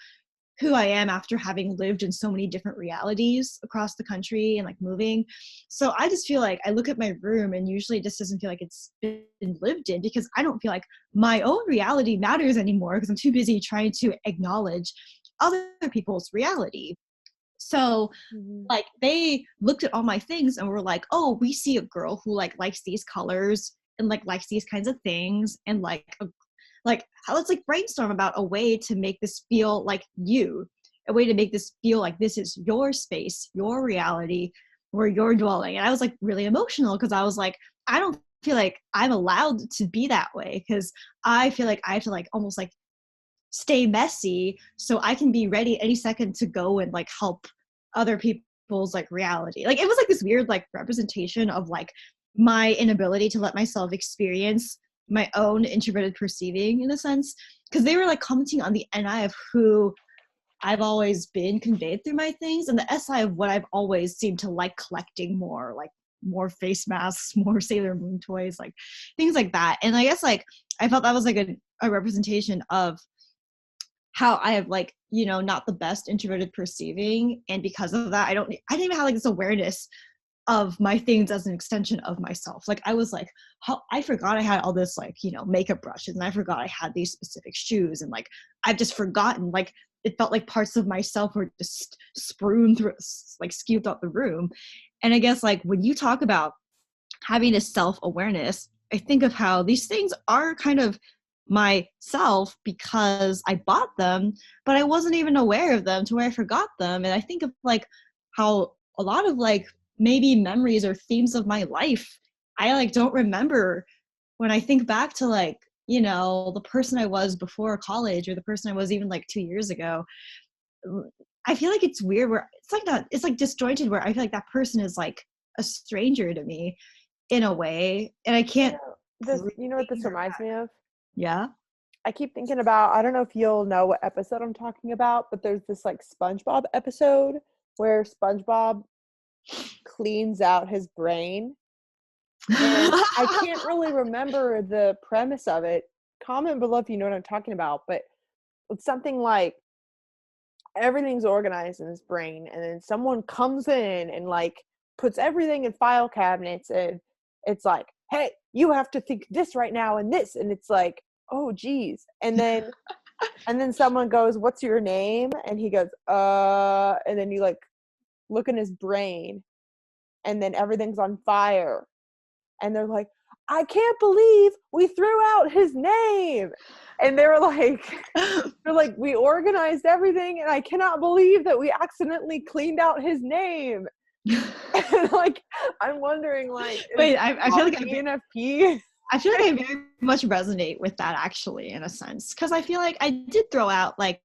who I am after having lived in so many different realities across the country and like moving. So I just feel like I look at my room and usually it just doesn't feel like it's been lived in because I don't feel like my own reality matters anymore because I'm too busy trying to acknowledge other people's reality. So Hmm. like they looked at all my things and were like, oh, we see a girl who like likes these colors and like likes these kinds of things and like let's like brainstorm about a way to make this feel like you, a way to make this feel like this is your space, your reality, where you're dwelling. And I was like really emotional because I was like, I don't feel like I'm allowed to be that way because I feel like I have to like almost like stay messy so I can be ready any second to go and like help other people's like reality. Like it was like this weird like representation of like my inability to let myself experience my own introverted perceiving in a sense because they were like commenting on the NI of who I've always been conveyed through my things and the SI of what I've always seemed to like collecting more, like more face masks, more Sailor Moon toys, like things like that. And I guess like I felt that was like a representation of how I have like, not the best introverted perceiving. And because of that, I didn't even have like this awareness of my things as an extension of myself. Like I was like, I forgot I had all this like, makeup brushes and I forgot I had these specific shoes. And like, I've just forgotten, like, it felt like parts of myself were just strewn through, like skewed throughout the room. And I guess like when you talk about having a self-awareness, I think of how these things are kind of myself because I bought them, but I wasn't even aware of them to where I forgot them. And I think of like how a lot of like maybe memories or themes of my life, I like don't remember when I think back to like, the person I was before college or the person I was even like 2 years ago. I feel like it's weird where it's like not, it's like disjointed where I feel like that person is like a stranger to me in a way, and I You can't know, you know what bring this her reminds back. me of? Yeah. I keep thinking about, I don't know if you'll know what episode I'm talking about, but there's this like SpongeBob episode where SpongeBob cleans out his brain. And I can't really remember the premise of it. Comment below if you know what I'm talking about, but it's something like everything's organized in his brain, and then someone comes in and like puts everything in file cabinets, and it's like, hey, you have to think this right now and this, and it's like, oh geez. And then someone goes, what's your name? And he goes, and then you like look in his brain, and then everything's on fire, and they're like, I can't believe we threw out his name. And they're like, we organized everything, and I cannot believe that we accidentally cleaned out his name. And like, I'm wondering, like, wait, I feel like ENFP. I feel like I very much resonate with that, actually, in a sense, because I feel like I did throw out, like,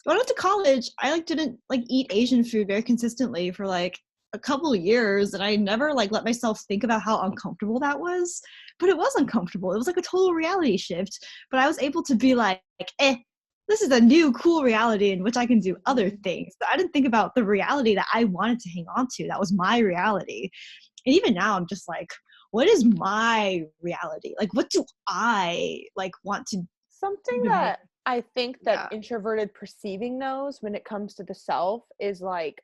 when I went to college, I like didn't like eat Asian food very consistently for like a couple of years, and I never like let myself think about how uncomfortable that was. But it was uncomfortable. It was like a total reality shift. But I was able to be like, this is a new cool reality in which I can do other things. But I didn't think about the reality that I wanted to hang on to. That was my reality. And even now, I'm just like, what is my reality? Like, what do I like want to Something do? that I think that introverted perceiving knows when it comes to the self is like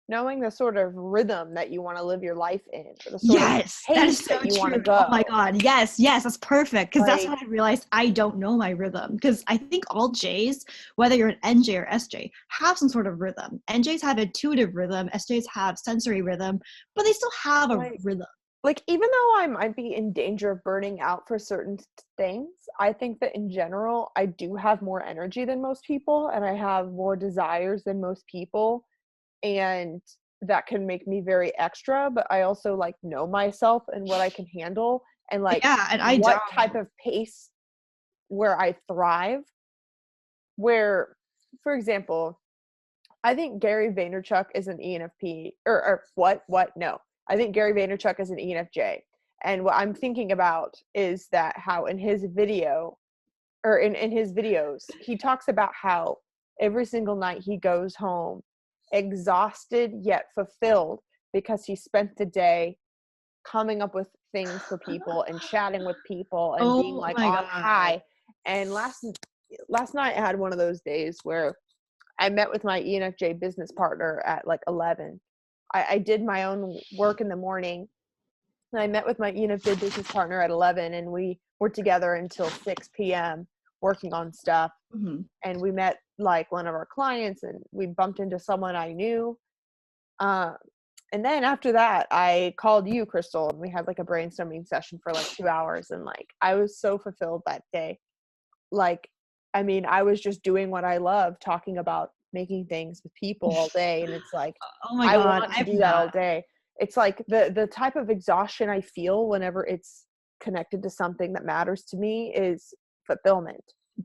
knowing the sort of rhythm that you want to live your life in, or the sort of pace that you want to go. Oh my god, yes, that's perfect, because that's when I realized I don't know my rhythm, because I think all J's, whether you're an NJ or SJ, have some sort of rhythm. NJs have intuitive rhythm, SJs have sensory rhythm, but they still have a rhythm. Like, even though I might be in danger of burning out for certain things, I think that in general, I do have more energy than most people, and I have more desires than most people, and that can make me very extra, but I also, like, know myself and what I can handle, and, like, what type of pace where I thrive. Where, for example, I think Gary Vaynerchuk is an ENFP, or what? No. I think Gary Vaynerchuk is an ENFJ. And what I'm thinking about is that how in his video, or in his videos, he talks about how every single night he goes home exhausted yet fulfilled, because he spent the day coming up with things for people and chatting with people and being like on high. And last night I had one of those days where I met with my ENFJ business partner at like 11. I did my own work in the morning, and I met with my ENFJ business partner at 11, and we were together until 6 p.m. working on stuff. Mm-hmm. And we met like one of our clients, and we bumped into someone I knew. And then after that, I called you, Crystal, and we had like a brainstorming session for like 2 hours. And like, I was so fulfilled that day. Like, I mean, I was just doing what I love, talking about making things with people all day. And it's like, oh my God, I want to do that all day. It's like the type of exhaustion I feel whenever it's connected to something that matters to me is fulfillment.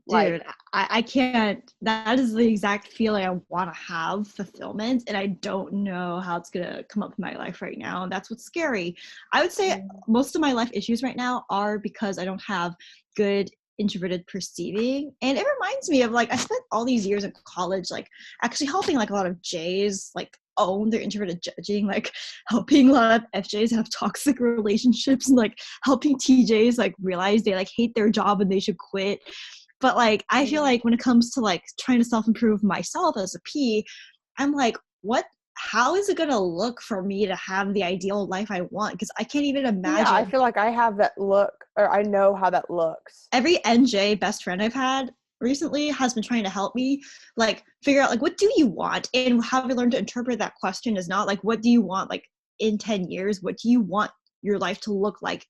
Dude, I can't, that is the exact feeling I want to have, fulfillment, and I don't know how it's gonna come up in my life right now, and that's what's scary. I would say most of my life issues right now are because I don't have good introverted perceiving, and it reminds me of like, I spent all these years in college like actually helping like a lot of J's like own their introverted judging, like helping a lot of FJs have toxic relationships, and like helping TJs like realize they like hate their job and they should quit. But like, I feel like when it comes to like trying to self-improve myself as a P, I'm like, how is it going to look for me to have the ideal life I want? Because I can't even imagine. Yeah, I feel like I have that look, or I know how that looks. Every NJ best friend I've had recently has been trying to help me like figure out like, what do you want? And how have I learned to interpret that question is not like, what do you want like in 10 years? What do you want your life to look like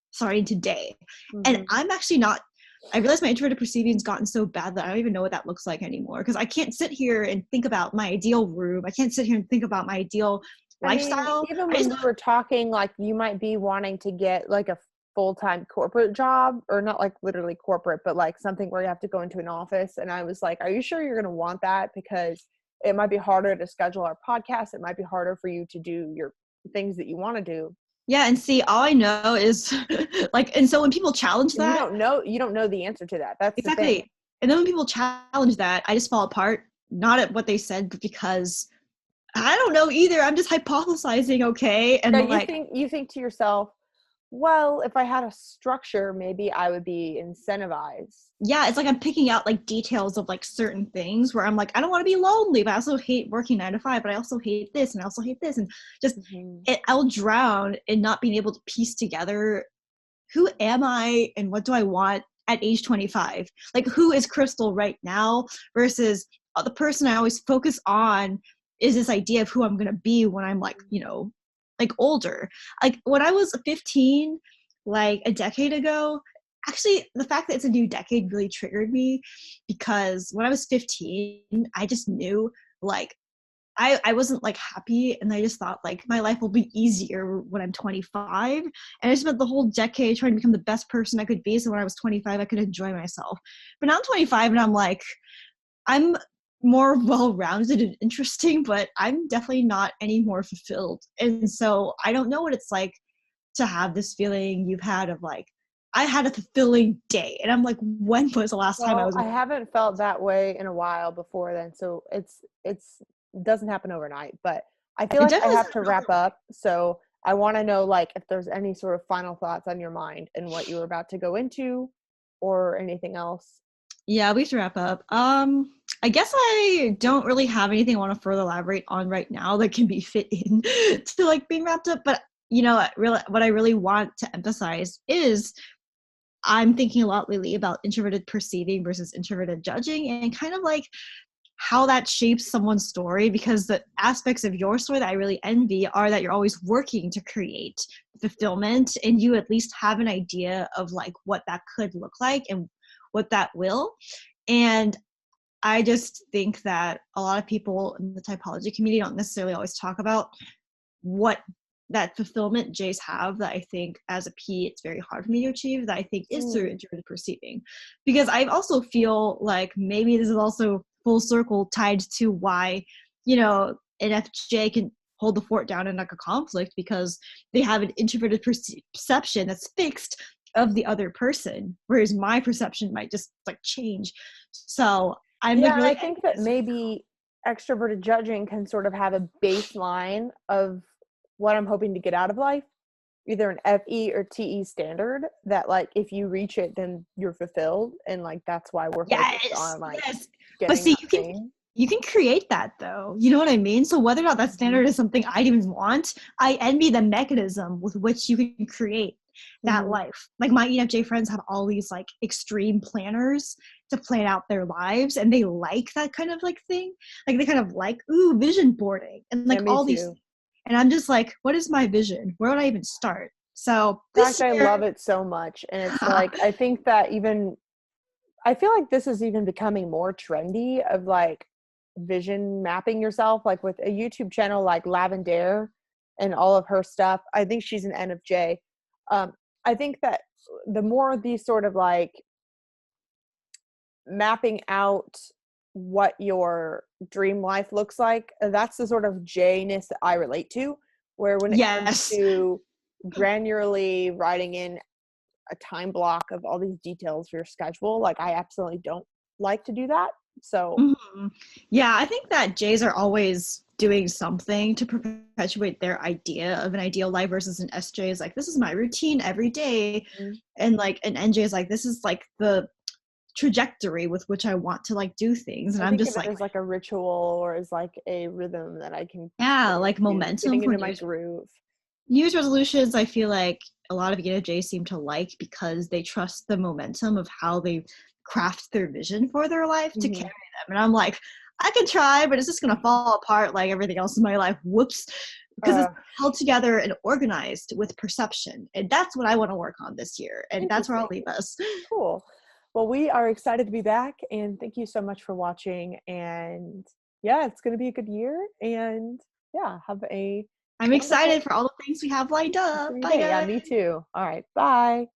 starting today? And I'm actually not, I realize my introverted perceiving's gotten so bad that I don't even know what that looks like anymore, because I can't sit here and think about my ideal room. I can't sit here and think about my ideal lifestyle. Even when we were talking, like, you might be wanting to get like a full-time corporate job, or not like literally corporate, but like something where you have to go into an office. And I was like, are you sure you're going to want that? Because it might be harder to schedule our podcast. It might be harder for you to do your things that you want to do. Yeah, and see, all I know is like, and so when people challenge that, you don't know the answer to that. That's exactly. The thing. And then when people challenge that, I just fall apart, not at what they said, but because I don't know either. I'm just hypothesizing, okay? And yeah, you think to yourself, Well, if I had a structure, maybe I would be incentivized. Yeah, it's like I'm picking out like details of like certain things where I'm like, I don't want to be lonely, but I also hate working 9 to 5, but I also hate this and I also hate this. And just Mhm. I'll drown in not being able to piece together who am I and what do I want at age 25? Like, who is Crystal right now versus the person I always focus on is this idea of who I'm going to be when I'm like, like older. Like, when I was 15, like a decade ago, actually, the fact that it's a new decade really triggered me because when I was 15, I just knew like I wasn't like happy and I just thought like my life will be easier when I'm 25. And I spent the whole decade trying to become the best person I could be. So when I was 25, I could enjoy myself. But now I'm 25 and I'm like, I'm more well-rounded and interesting, but I'm definitely not any more fulfilled. And so I don't know what it's like to have this feeling you've had of like, I had a fulfilling day. And I'm like, when was the last time I Well, was I haven't felt that way in a while before then, so it's doesn't happen overnight, but I feel it like I definitely have to wrap up, so I want to know like if there's any sort of final thoughts on your mind and what you were about to go into or anything else. Yeah, we have to wrap up. I guess I don't really have anything I want to further elaborate on right now that can be fit in to like being wrapped up. But what I really want to emphasize is I'm thinking a lot lately about introverted perceiving versus introverted judging, and kind of like how that shapes someone's story. Because the aspects of your story that I really envy are that you're always working to create fulfillment, and you at least have an idea of like what that could look like and what that will. And I just think that a lot of people in the typology community don't necessarily always talk about what that fulfillment Jays have, that I think as a P it's very hard for me to achieve, that I think is through Mm. intuitive perceiving. Because I also feel like maybe this is also full circle tied to why, an FJ can hold the fort down in like a conflict, because they have an introverted perception that's fixed of the other person, whereas my perception might just like change. So I'm like Yeah, and really I think that envious. maybe extroverted judging can sort of have a baseline of what I'm hoping to get out of life, either an FE or TE standard that like if you reach it then you're fulfilled, and like that's why we're focused Yes, on like yes. But getting see, that thing. you can create that though. You know what I mean? So whether or not that Mhm. standard is something I even want, I envy the mechanism with which you can create that Mhm. life. Like my ENFJ friends have all these like extreme planners to plan out their lives, and they like that kind of like thing. Like they kind of like, ooh, vision boarding and Yeah, like me all these. too. And I'm just like, what is my vision? Where would I even start? So In this fact, I love year, it so much, and it's like I think that even I feel like this is even becoming more trendy of like vision mapping yourself, like with a YouTube channel like Lavendare and all of her stuff. I think she's an NFJ. I think that the more these sort of like mapping out what your dream life looks like, that's the sort of J-ness that I relate to, where when it comes yes. to granularly writing in a time block of all these details for your schedule, like I absolutely don't like to do that. So Mhm. Yeah, I think that Jays are always doing something to perpetuate their idea of an ideal life, versus an SJ is like, this is my routine every day. mm, And like an NJ is like, this is like the trajectory with which I want to like do things. And I I'm think just of it like, as like a ritual or as like a rhythm that I can yeah, get like into, momentum getting for into my groove. New Year's resolutions. I feel like a lot of ENFJs seem to like, because they trust the momentum of how they craft their vision for their life to carry Hmm. them. And I'm like, I can try, but it's just gonna fall apart like everything else in my life. Whoops. Because it's Uh, held together and organized with perception. And that's what I want to work on this year. And that's where I'll Interesting. leave us. Cool. Well, we are excited to be back, and thank you so much for watching. And yeah, it's going to be a good year. And yeah, have a I'm wonderful excited for all the things we have lined rest up. of your Bye, day. Yeah, guys. me too. All right. Bye.